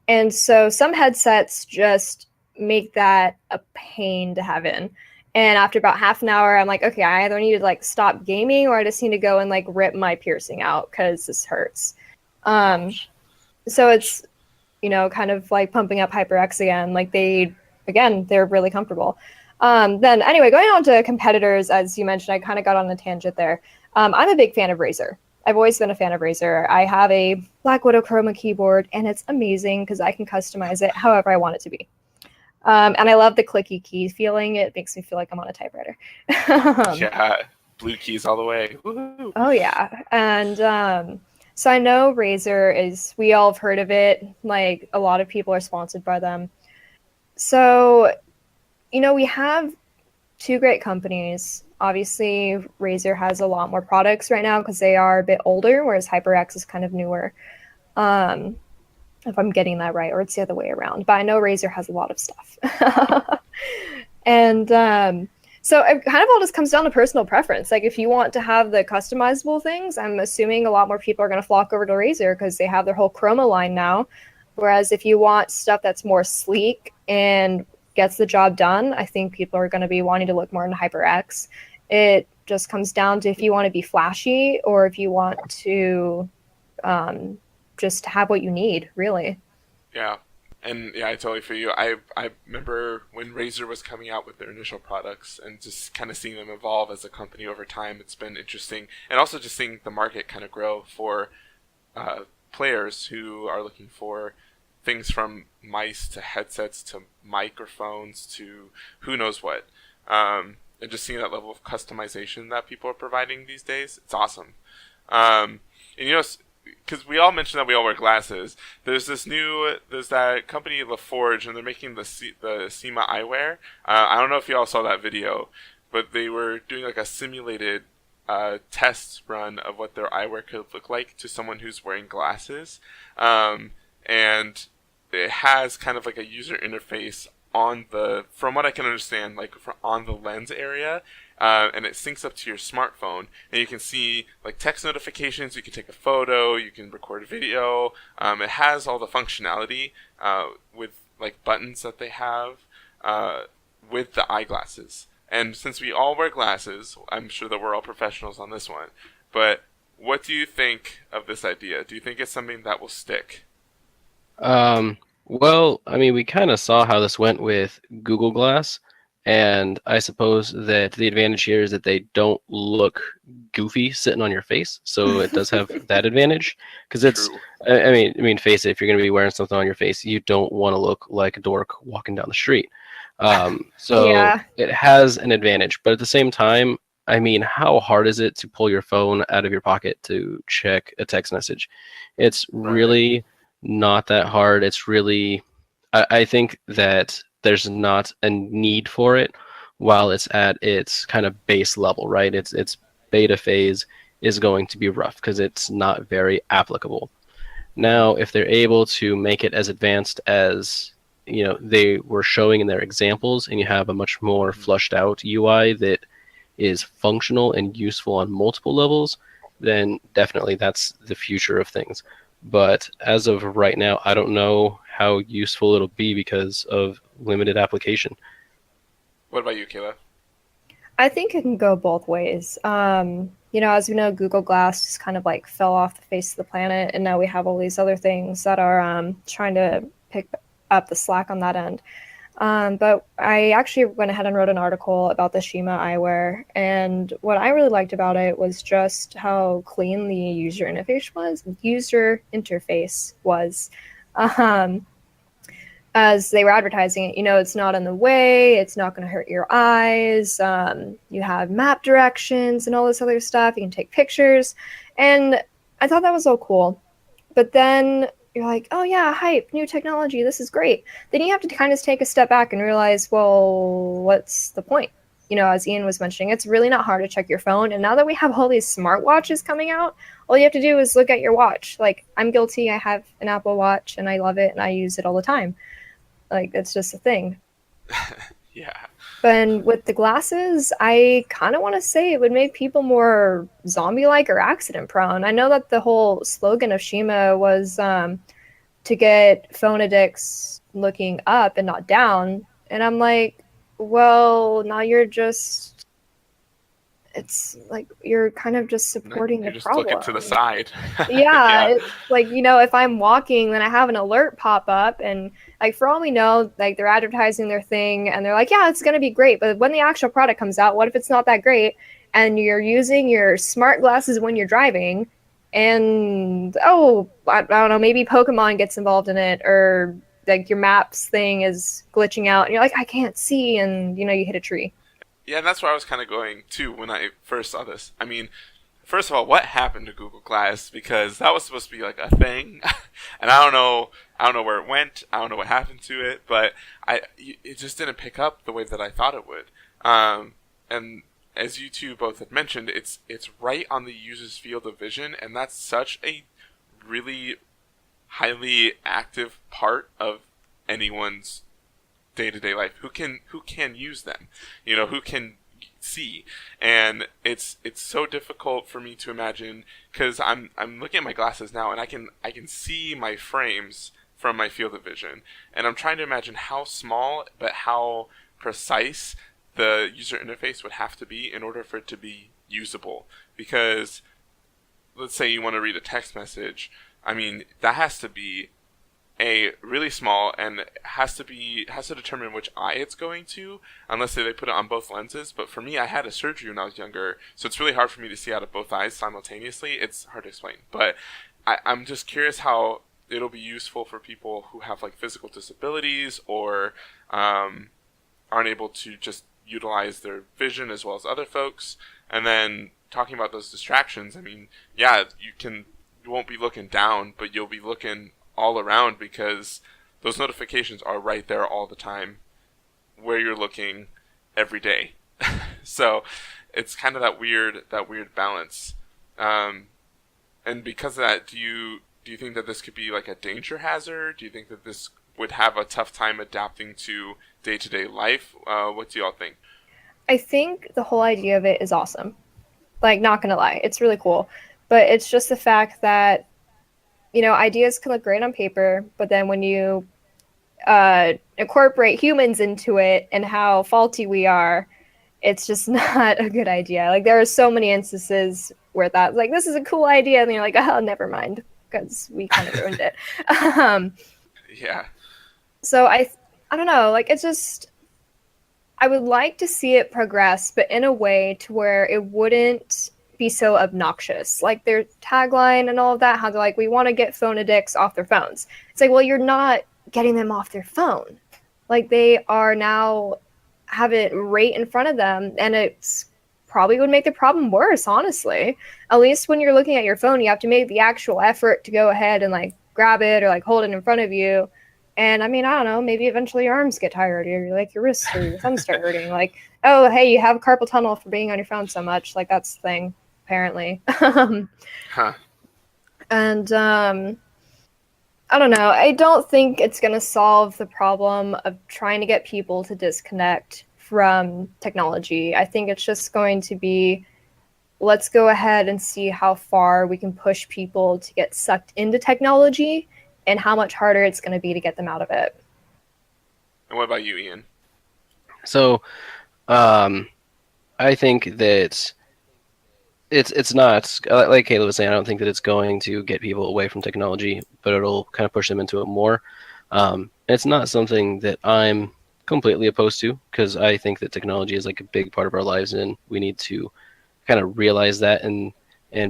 And so some headsets just make that a pain to have in. And after about half an hour, I'm like, okay, I either need to like stop gaming or I just need to go and like rip my piercing out because this hurts. So it's, kind of like pumping up HyperX again. Like they're really comfortable. Then anyway, going on to competitors, as you mentioned, I kind of got on a tangent there. I'm a big fan of Razer. I've always been a fan of Razer. I have a Black Widow Chroma keyboard, and it's amazing because I can customize it however I want it to be. And I love the clicky key feeling. It makes me feel like I'm on a typewriter. Yeah, blue keys all the way. Woo-hoo. Oh, yeah. And so I know Razer is, we all have heard of it. Like, a lot of people are sponsored by them. So, we have two great companies. Obviously, Razer has a lot more products right now because they are a bit older, whereas HyperX is kind of newer. If I'm getting that right, or it's the other way around. But I know Razer has a lot of stuff. And so it kind of all just comes down to personal preference. Like, if you want to have the customizable things, I'm assuming a lot more people are going to flock over to Razer because they have their whole Chroma line now. Whereas if you want stuff that's more sleek and gets the job done, I think people are going to be wanting to look more into HyperX. It just comes down to if you want to be flashy or if you want to just have what you need, really. Yeah. And yeah, I totally feel you. I remember when Razer was coming out with their initial products and just kind of seeing them evolve as a company over time. It's been interesting. And also just seeing the market kind of grow for players who are looking for things from mice to headsets to microphones to who knows what. And just seeing that level of customization that people are providing these days, it's awesome. And because we all mentioned that we all wear glasses, there's that company LaForge, and they're making the SEMA eyewear. I don't know if you all saw that video, but they were doing like a simulated test run of what their eyewear could look like to someone who's wearing glasses. And it has kind of like a user interface from what I can understand, like on the lens area, and it syncs up to your smartphone, and you can see like text notifications, you can take a photo, you can record a video. It has all the functionality with like buttons that they have with the eyeglasses. And since we all wear glasses, I'm sure that we're all professionals on this one, but what do you think of this idea? Do you think it's something that will stick? Well, I mean, we kind of saw how this went with Google Glass, and I suppose that the advantage here is that they don't look goofy sitting on your face, so it does have that advantage. Because it's, True. I mean, face it, if you're going to be wearing something on your face, you don't want to look like a dork walking down the street. So Yeah. it has an advantage, but at the same time, I mean, how hard is it to pull your phone out of your pocket to check a text message? It's really not that hard. It's really, I think that there's not a need for it while it's at its kind of base level, right? Its beta phase is going to be rough because it's not very applicable. Now, if they're able to make it as advanced as they were showing in their examples, and you have a much more flushed out UI that is functional and useful on multiple levels, then definitely that's the future of things. But as of right now, I don't know how useful it'll be because of limited application. What about you, Kayla? I think it can go both ways. As we know, Google Glass just kind of like fell off the face of the planet, and now we have all these other things that are trying to pick up the slack on that end. But I actually went ahead and wrote an article about the Shima eyewear, and what I really liked about it was just how clean the user interface was. As they were advertising it, it's not in the way, it's not going to hurt your eyes. You have map directions and all this other stuff. You can take pictures, and I thought that was all cool. But then you're like, oh yeah, hype, new technology, this is great. Then you have to kind of take a step back and realize, well, what's the point? As Ian was mentioning, it's really not hard to check your phone. And now that we have all these smartwatches coming out, all you have to do is look at your watch. Like, I'm guilty, I have an Apple Watch and I love it and I use it all the time. Like, it's just a thing. Yeah. But with the glasses, I kind of want to say it would make people more zombie-like or accident-prone. I know that the whole slogan of Shima was to get phone addicts looking up and not down. And I'm like, well, now it's like you're kind of just supporting the problem. You're just looking to the side. Yeah. It's like, if I'm walking, then I have an alert pop up, and like, for all we know, like, they're advertising their thing and they're like, yeah, it's going to be great. But when the actual product comes out, what if it's not that great? And you're using your smart glasses when you're driving, and I don't know, maybe Pokemon gets involved in it, or like your maps thing is glitching out and you're like, I can't see, and you hit a tree. Yeah, and that's where I was kind of going too when I first saw this. I mean, first of all, what happened to Google Glass? Because that was supposed to be like a thing, and I don't know where it went. I don't know what happened to it, but it just didn't pick up the way that I thought it would. And as you two both had mentioned, it's right on the user's field of vision, and that's such a really highly active part of anyone's day-to-day life. Who can use them? Who can see? And it's so difficult for me to imagine, because I'm looking at my glasses now and I can see my frames from my field of vision, and I'm trying to imagine how small but how precise the user interface would have to be in order for it to be usable. Because let's say you want to read a text message, I mean, that has to be really small, and has to determine which eye it's going to, unless they put it on both lenses. But for me, I had a surgery when I was younger, so it's really hard for me to see out of both eyes simultaneously. It's hard to explain, but I'm just curious how it'll be useful for people who have like physical disabilities, or aren't able to just utilize their vision as well as other folks. And then talking about those distractions, I mean, yeah, you won't be looking down, but you'll be looking all around, because those notifications are right there all the time where you're looking every day. So it's kind of that weird balance. And because of that, do you think that this could be like a danger hazard? Do you think that this would have a tough time adapting to day-to-day life? What do y'all think? I think the whole idea of it is awesome. Like, not gonna lie, it's really cool. But it's just the fact that, ideas can look great on paper, but then when you incorporate humans into it and how faulty we are, it's just not a good idea. Like, there are so many instances where that's like, this is a cool idea, and you're like, oh, never mind, because we kind of ruined it. Yeah. So I don't know, like, it's just, I would like to see it progress, but in a way to where it wouldn't be so obnoxious. Like their tagline and all of that, how they're like, we want to get phone addicts off their phones. It's like, well, you're not getting them off their phone. Like, they are now have it right in front of them, and it's probably would make the problem worse, honestly. At least when you're looking at your phone, you have to make the actual effort to go ahead and like grab it or like hold it in front of you. And I mean, I don't know, maybe eventually your arms get tired, or like your wrists or your thumbs start hurting. Like, oh, hey, you have carpal tunnel for being on your phone so much. Like, that's the thing, apparently. Huh. And I don't know. I don't think it's going to solve the problem of trying to get people to disconnect from technology. I think it's just going to be, let's go ahead and see how far we can push people to get sucked into technology, and how much harder it's going to be to get them out of it. And what about you, Ian? So, I think that it's not, like Kayla was saying, I don't think that it's going to get people away from technology, but it'll kind of push them into it more. It's not something that I'm completely opposed to, because I think that technology is like a big part of our lives, and we need to kind of realize that and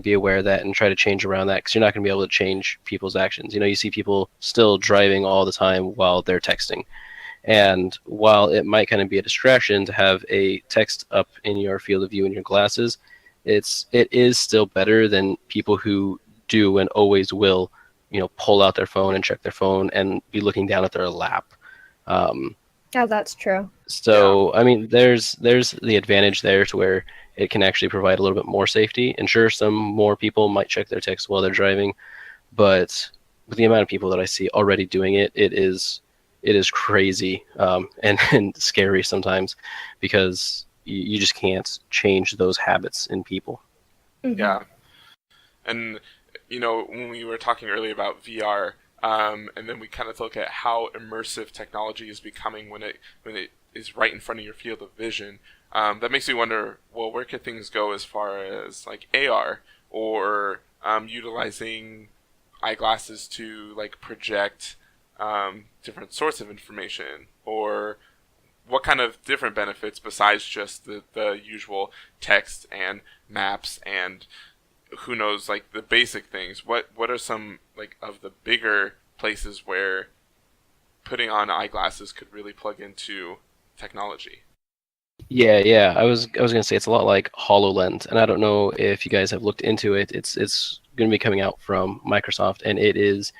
be aware of that and try to change around that, because you're not going to be able to change people's actions. You see people still driving all the time while they're texting. And while it might kind of be a distraction to have a text up in your field of view in your glasses, it is still better than people who do and always will, pull out their phone and check their phone and be looking down at their lap. Yeah, that's true. So, I mean, there's the advantage there to where it can actually provide a little bit more safety. And sure, some more people might check their text while they're driving, but with the amount of people that I see already doing it, it is crazy and scary sometimes, because you just can't change those habits in people. Mm-hmm. Yeah. And, when we were talking earlier about VR, and then we kind of look at how immersive technology is becoming when it is right in front of your field of vision, that makes me wonder, well, where could things go as far as like AR, or utilizing eyeglasses to like project different sorts of information, or what kind of different benefits besides just the usual text and maps and who knows, like the basic things. What are some like of the bigger places where putting on eyeglasses could really plug into technology? Yeah. I was gonna say it's a lot like HoloLens, and I don't know if you guys have looked into it. It's gonna be coming out from Microsoft, and it is,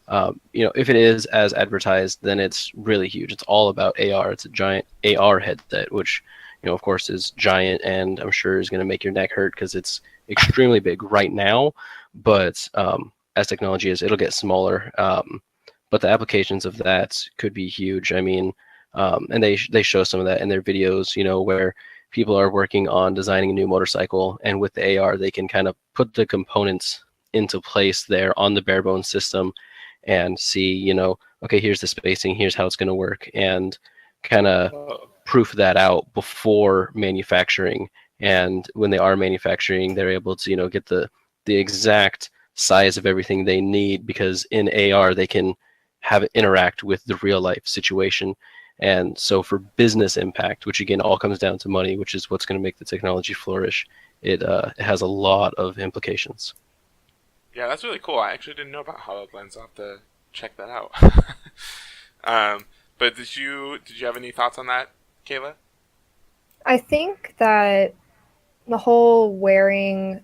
if it is as advertised, then it's really huge. It's all about AR. It's a giant AR headset, which, of course, is giant, and I'm sure is gonna make your neck hurt because it's extremely big right now. But as technology is, it'll get smaller. But the applications of that could be huge. I mean, and they show some of that in their videos, where people are working on designing a new motorcycle, and with the AR, they can kind of put the components into place there on the bare bones system and see, okay, here's the spacing, here's how it's going to work, and kind of proof that out before manufacturing. And when they are manufacturing, they're able to, get the exact size of everything they need, because in AR, they can have it interact with the real life situation. And so for business impact, which again all comes down to money, which is what's going to make the technology flourish, it has a lot of implications. Yeah, that's really cool. I actually didn't know about HoloLens. I'll have to check that out. But did you have any thoughts on that, Kayla? I think that the whole wearing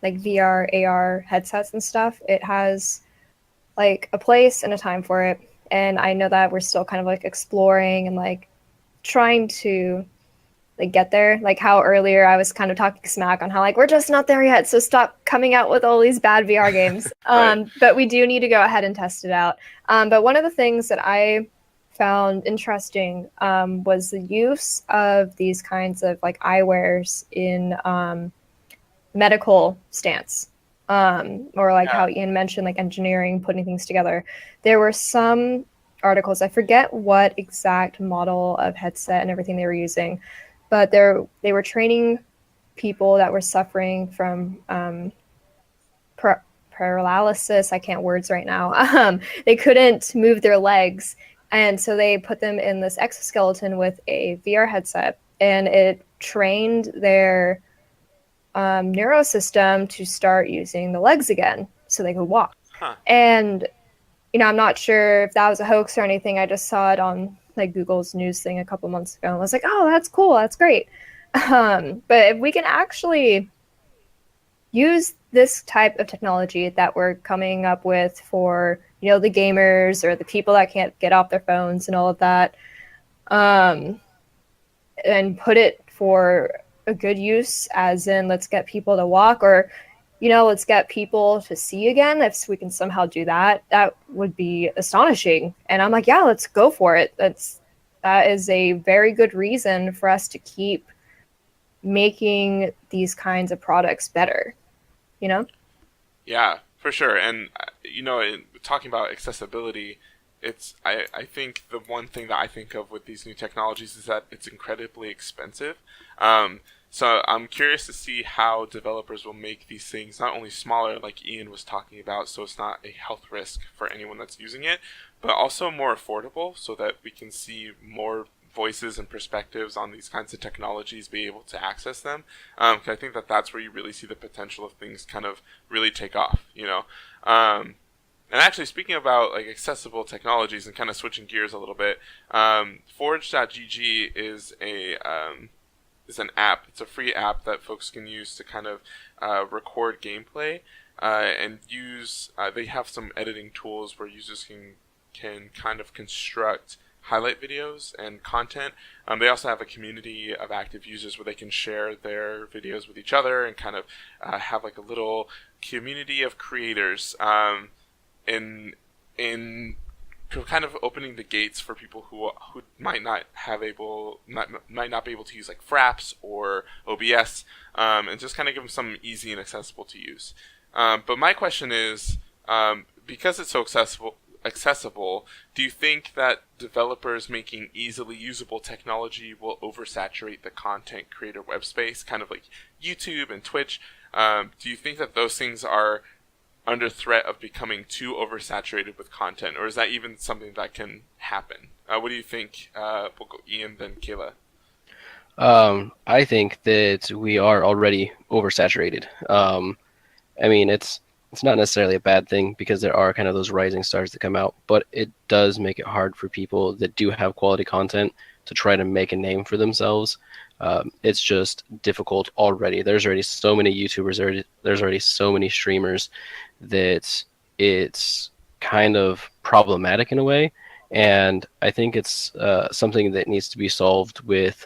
like VR, AR headsets and stuff, it has like a place and a time for it. And I know that we're still kind of like exploring and like trying to like get there. Like how earlier I was kind of talking smack on how like we're just not there yet, so stop coming out with all these bad VR games. Right. But we do need to go ahead and test it out. But one of the things that I found interesting was the use of these kinds of like eyewears in medical stance. Or like how Ian mentioned, like engineering, putting things together. There were some articles, I forget what exact model of headset and everything they were using, but they were training people that were suffering from paralysis. I can't words right now. They couldn't move their legs. And so they put them in this exoskeleton with a VR headset, and it trained their neurosystem to start using the legs again so they could walk. Huh. And, I'm not sure if that was a hoax or anything. I just saw it on like Google's news thing a couple months ago. And I was like, oh, that's cool. That's great. But if we can actually use this type of technology that we're coming up with for, the gamers or the people that can't get off their phones and all of that, and put it for a good use, as in let's get people to walk, or let's get people to see again. If we can somehow do that, that would be astonishing. And I'm like, yeah, let's go for it. That is a very good reason for us to keep making these kinds of products better, Yeah, for sure. And in talking about accessibility, I think the one thing that I think of with these new technologies is that it's incredibly expensive. So I'm curious to see how developers will make these things not only smaller, like Ian was talking about, so it's not a health risk for anyone that's using it, but also more affordable, so that we can see more voices and perspectives on these kinds of technologies be able to access them. 'Cause I think that that's where you really see the potential of things kind of really take off, And actually, speaking about like accessible technologies and kind of switching gears a little bit, Forge.gg is an app. It's a free app that folks can use to kind of record gameplay and use. They have some editing tools where users can kind of construct highlight videos and content. They also have a community of active users where they can share their videos with each other and kind of have like a little community of creators. In kind of opening the gates for people who might not be able to use like Fraps or OBS, and just kind of give them something easy and accessible to use. But my question is, because it's so accessible, do you think that developers making easily usable technology will oversaturate the content creator web space, kind of like YouTube and Twitch? Do you think that those things are under threat of becoming too oversaturated with content, or is that even something that can happen? What do you think? We'll go Ian, then Kayla. I think that we are already oversaturated. I mean, it's not necessarily a bad thing because there are kind of those rising stars that come out, but it does make it hard for people that do have quality content to try to make a name for themselves. It's just difficult already. There's already so many YouTubers, there's already so many streamers that it's kind of problematic in a way. And I think it's something that needs to be solved with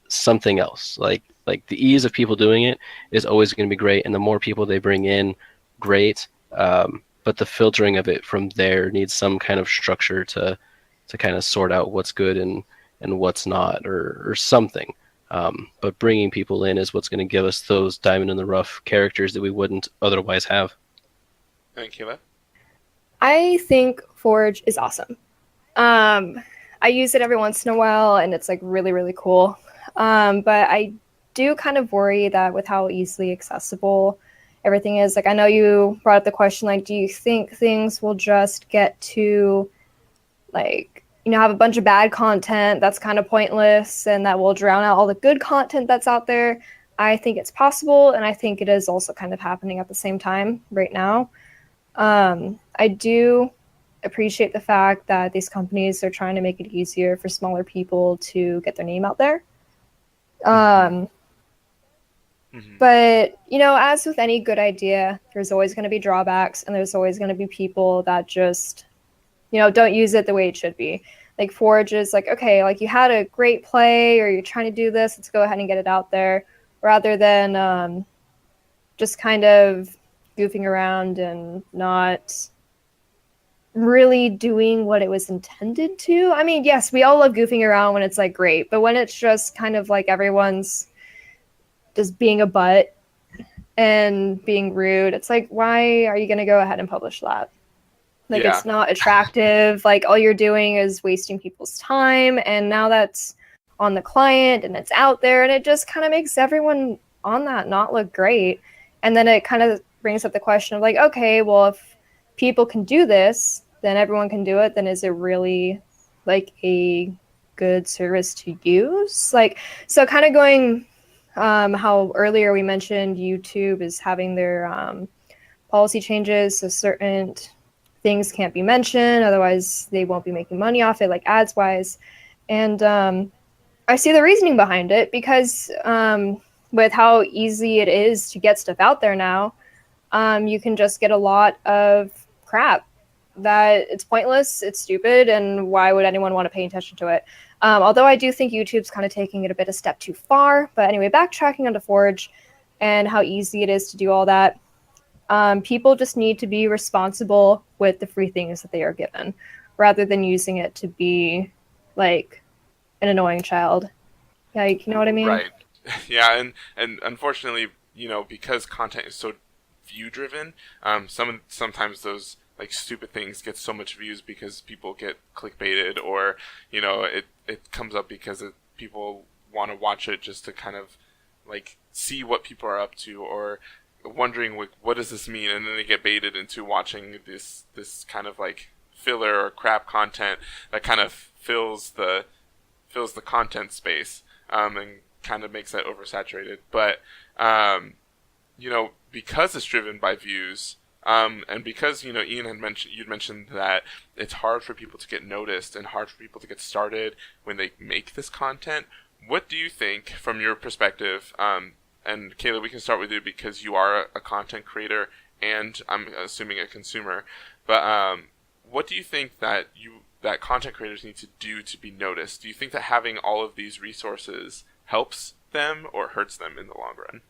something else. Like the ease of people doing it is always going to be great, and the more people they bring in, great. But the filtering of it from there needs some kind of structure to kind of sort out what's good and what's not, or something. But bringing people in is what's going to give us those diamond in the rough characters that we wouldn't otherwise have. Thank you, Kayla. I think Forge is awesome. I use it every once in a while, and it's like really, really cool. But I do kind of worry that with how easily accessible everything is, like I know you brought up the question, like, do you think things will just get to, like, you know, have a bunch of bad content that's kind of pointless and that will drown out all the good content that's out there? I think it's possible, and I think it is also kind of happening at the same time right now. I do appreciate the fact that these companies are trying to make it easier for smaller people to get their name out there. But, you know, as with any good idea, there's always going to be drawbacks, and there's always going to be people that just, you know, don't use it the way it should be. Like Forge is like, okay, like you had a great play or you're trying to do this, let's go ahead and get it out there, rather than just kind of goofing around and not really doing what it was intended to. I mean, yes, we all love goofing around when it's like great, but when it's just kind of like everyone's just being a butt and being rude, it's like, why are you going to go ahead and publish that? Like, Yeah. It's not attractive. Like, all you're doing is wasting people's time, and now that's on the client and it's out there, and it just kind of makes everyone on that not look great. And then it kind of brings up the question of like, okay, well, if people can do this, then everyone can do it, then is it really like a good service to use? Like, so kind of going how earlier we mentioned YouTube is having their policy changes, so certain things can't be mentioned, otherwise they won't be making money off it, like ads wise. And I see the reasoning behind it, because with how easy it is to get stuff out there now, you can just get a lot of crap that it's pointless, it's stupid, and why would anyone want to pay attention to it? Although I do think YouTube's kind of taking it a bit a step too far. But anyway, backtracking onto Forge and how easy it is to do all that, people just need to be responsible with the free things that they are given, rather than using it to be like an annoying child. Like, you know what I mean? Right. Yeah, and unfortunately, you know, because content is so view driven, sometimes those like stupid things get so much views because people get clickbaited, or you know, it comes up because people want to watch it just to kind of like see what people are up to, or wondering like, what does this mean, and then they get baited into watching this kind of like filler or crap content that kind of fills the content space, and kind of makes that oversaturated. But you know, because it's driven by views, and because, you know, Ian you'd mentioned that it's hard for people to get noticed and hard for people to get started when they make this content. What do you think, from your perspective, and Kayla, we can start with you because you are a content creator and I'm assuming a consumer, but what do you think that content creators need to do to be noticed? Do you think that having all of these resources helps them or hurts them in the long run?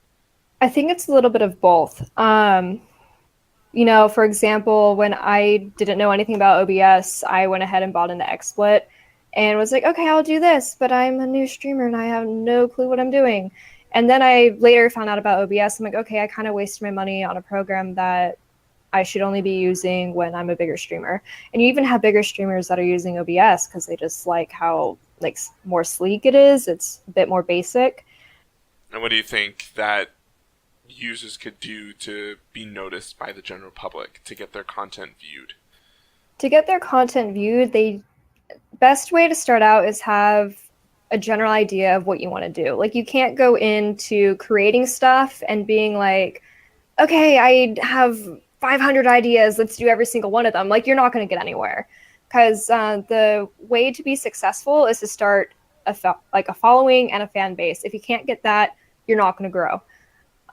I think it's a little bit of both. You know, for example, when I didn't know anything about OBS, I went ahead and bought into XSplit and was like, okay, I'll do this, but I'm a new streamer and I have no clue what I'm doing. And then I later found out about OBS. I'm like, okay, I kind of wasted my money on a program that I should only be using when I'm a bigger streamer. And you even have bigger streamers that are using OBS because they just like how like more sleek it is. It's a bit more basic. And what do you think that users could do to be noticed by the general public to get their content viewed? To get their content viewed, the best way to start out is have a general idea of what you want to do. Like, you can't go into creating stuff and being like, okay, I have 500 ideas, let's do every single one of them. Like, you're not going to get anywhere, because the way to be successful is to start a following and a fan base. If you can't get that, you're not going to grow.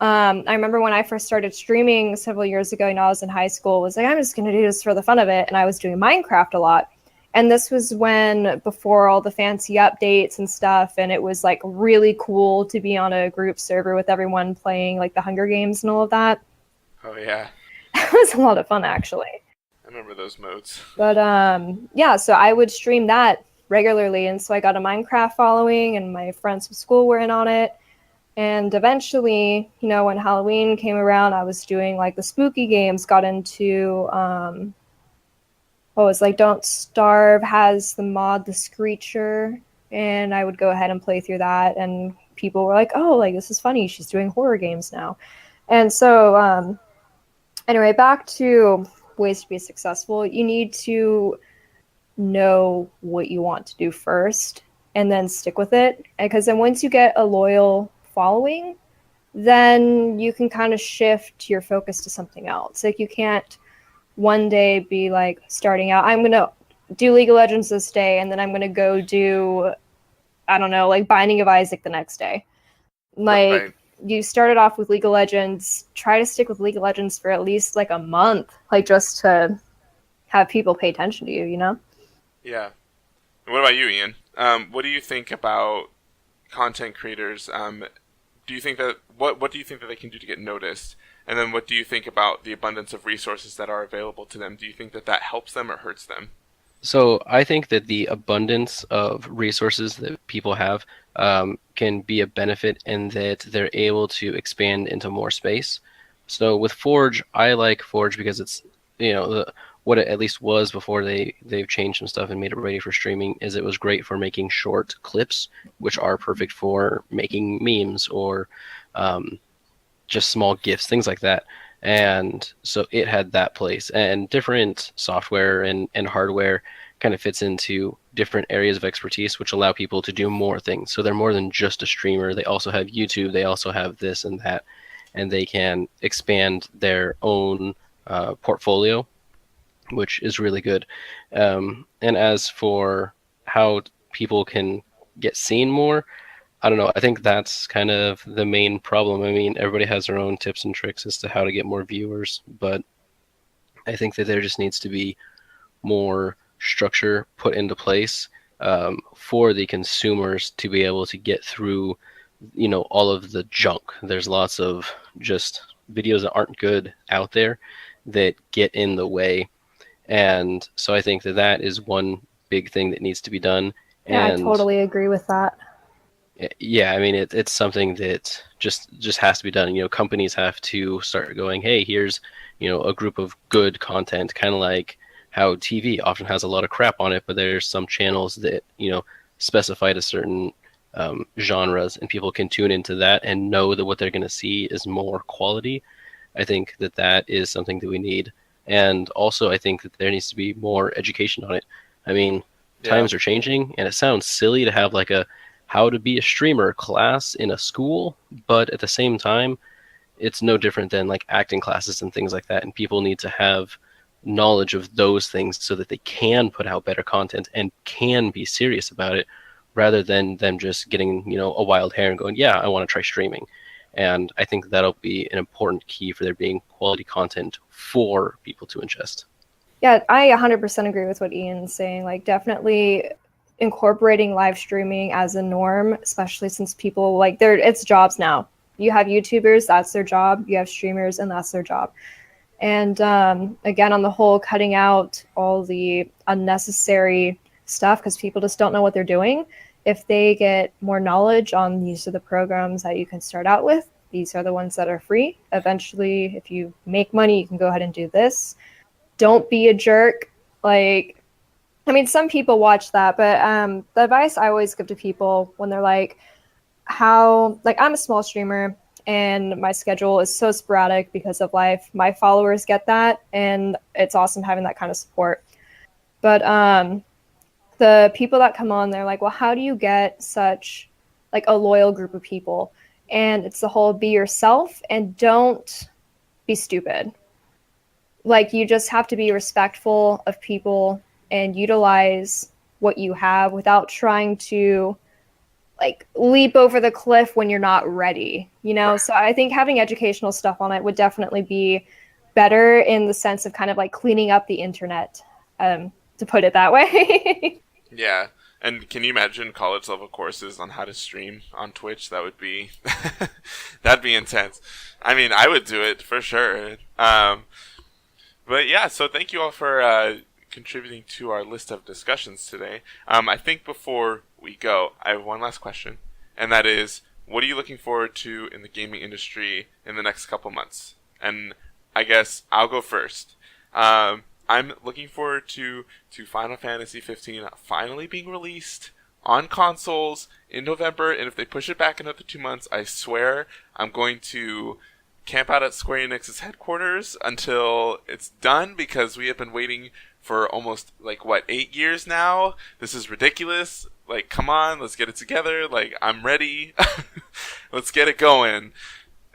I remember when I first started streaming several years ago, and I was in high school, I was like, I'm just going to do this for the fun of it. And I was doing Minecraft a lot. And this was before all the fancy updates and stuff. And it was like really cool to be on a group server with everyone playing like the Hunger Games and all of that. Oh, yeah. It was a lot of fun, actually. I remember those modes. But yeah, so I would stream that regularly. And so I got a Minecraft following, and my friends from school were in on it. And eventually, you know, when Halloween came around, I was doing like the spooky games, got into, it's like Don't Starve has the mod, The Screecher, and I would go ahead and play through that. And people were like, oh, like, this is funny. She's doing horror games now. And so, anyway, back to ways to be successful. You need to know what you want to do first and then stick with it. Because then once you get a loyal following, then you can kind of shift your focus to something else. Like, you can't one day be like starting out, I'm going to do League of Legends this day, and then I'm going to go do, I don't know, like Binding of Isaac the next day. Like, Right. You started off with League of Legends, try to stick with League of Legends for at least like a month, like just to have people pay attention to you, you know? Yeah. And what about you, Ian? What do you think about content creators? Do you think that what do you think that they can do to get noticed? And then what do you think about the abundance of resources that are available to them? Do you think that that helps them or hurts them? So I think that the abundance of resources that people have can be a benefit in that they're able to expand into more space. So with Forge, I like Forge because it's, you know, what it at least was before they've changed some stuff and made it ready for streaming, is it was great for making short clips, which are perfect for making memes or just small GIFs, things like that. And so it had that place, and different software and hardware kind of fits into different areas of expertise, which allow people to do more things. So they're more than just a streamer. They also have YouTube. They also have this and that, and they can expand their own portfolio, which is really good. And as for how people can get seen more, I don't know. I think that's kind of the main problem. I mean, everybody has their own tips and tricks as to how to get more viewers, but I think that there just needs to be more structure put into place for the consumers to be able to get through, you know, all of the junk. There's lots of just videos that aren't good out there that get in the way. And so I think that that is one big thing that needs to be done. Yeah, And I totally agree with that. yeah, I mean, it's something that just has to be done. You know, companies have to start going, hey, here's, you know, a group of good content, kind of like how TV often has a lot of crap on it, but there's some channels that, you know, specify to certain genres, and people can tune into that and know that what they're going to see is more quality. I think that that is something that we need. And also, I think that there needs to be more education on it. I mean, times are changing, and it sounds silly to have like a how to be a streamer class in a school, but at the same time, it's no different than like acting classes and things like that. And people need to have knowledge of those things so that they can put out better content and can be serious about it, rather than them just getting, you know, a wild hair and going, yeah, I want to try streaming. And I think that'll be an important key for there being quality content for people to ingest. Yeah, I 100% agree with what Ian's saying. Like, definitely incorporating live streaming as a norm, especially since people, like, it's jobs now. You have YouTubers, that's their job. You have streamers, and that's their job. And again, on the whole, cutting out all the unnecessary stuff, because people just don't know what they're doing. If they get more knowledge on these are the programs that you can start out with, these are the ones that are free. Eventually, if you make money, you can go ahead and do this. Don't be a jerk. Like, I mean, some people watch that, but the advice I always give to people when they're like, I'm a small streamer and my schedule is so sporadic because of life. My followers get that, and it's awesome having that kind of support. But the people that come on, they're like, well, how do you get such like a loyal group of people? And it's the whole be yourself and don't be stupid. Like, you just have to be respectful of people and utilize what you have without trying to like leap over the cliff when you're not ready, you know? So I think having educational stuff on it would definitely be better in the sense of kind of like cleaning up the internet, to put it that way. Yeah. And can you imagine college level courses on how to stream on Twitch? That would be that'd be intense. I mean, I would do it for sure. But yeah, so thank you all for contributing to our list of discussions today. I think before we go, I have one last question, and that is, what are you looking forward to in the gaming industry in the next couple months? And I guess I'll go first. I'm looking forward to Final Fantasy 15 finally being released on consoles in November, and if they push it back another 2 months, I swear I'm going to camp out at Square Enix's headquarters until it's done, because we have been waiting for almost, 8 years now? This is ridiculous. Come on, let's get it together. I'm ready. Let's get it going.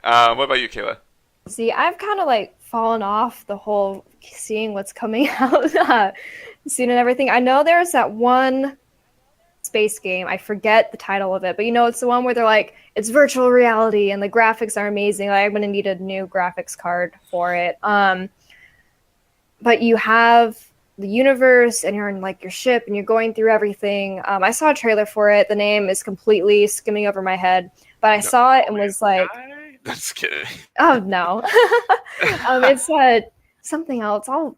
What about you, Kayla? See, I've kind of fallen off the whole seeing what's coming out soon and everything. I know there's that one space game. I forget the title of it, but it's the one where they're it's virtual reality and the graphics are amazing. I'm going to need a new graphics card for it. But you have the universe and you're in your ship and you're going through everything. I saw a trailer for it. The name is completely skimming over my head, but I saw it and was like, Just kidding. oh no. It's something else. I'll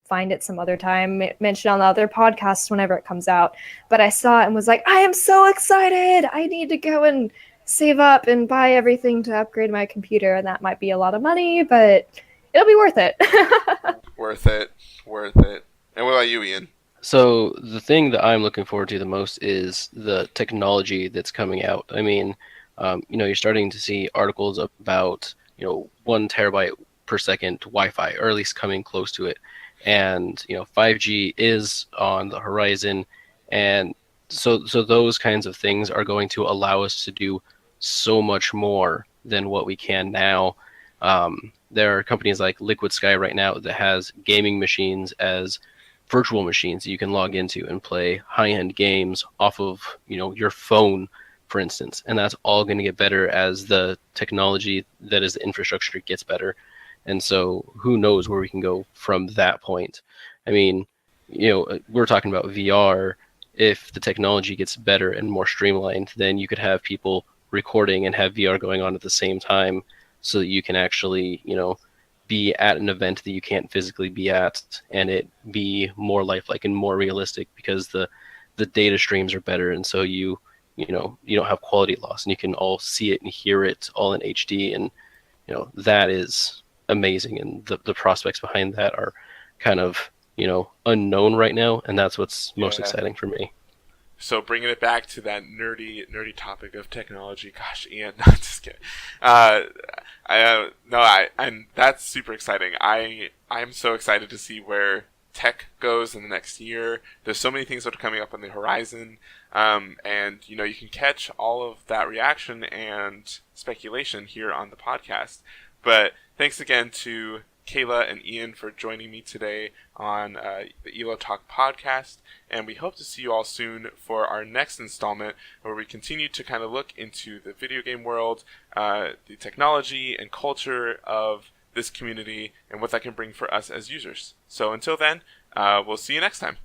find it some other time, mention on the other podcasts whenever it comes out. But I saw it and was like, I am so excited. I need to go and save up and buy everything to upgrade my computer. And that might be a lot of money, but it'll be worth it. Worth it. And what about you, Ian? So the thing that I'm looking forward to the most is the technology that's coming out. I mean, you're starting to see articles about, 1 terabyte per second Wi-Fi, or at least coming close to it. And, 5G is on the horizon. And so those kinds of things are going to allow us to do so much more than what we can now. There are companies like Liquid Sky right now that has gaming machines as virtual machines that you can log into and play high-end games off of, your phone, for instance. And that's all going to get better as the technology that is the infrastructure gets better. And so who knows where we can go from that point. I mean, we're talking about VR. If the technology gets better and more streamlined, then you could have people recording and have VR going on at the same time, so that you can actually, be at an event that you can't physically be at, and it be more lifelike and more realistic, because the data streams are better, and so you don't have quality loss, and you can all see it and hear it all in HD, and that is amazing, and the prospects behind that are kind of unknown right now, and that's what's most exciting for me. So bringing it back to that nerdy topic of technology, gosh, Ian, no, just kidding. And that's super exciting. I'm so excited to see where tech goes in the next year. There's so many things that are coming up on the horizon, and you can catch all of that reaction and speculation here on the podcast. But thanks again to Kayla and Ian for joining me today on the EloTalk podcast, and we hope to see you all soon for our next installment, where we continue to kind of look into the video game world, the technology and culture of this community, and what that can bring for us as users. So until then, we'll see you next time.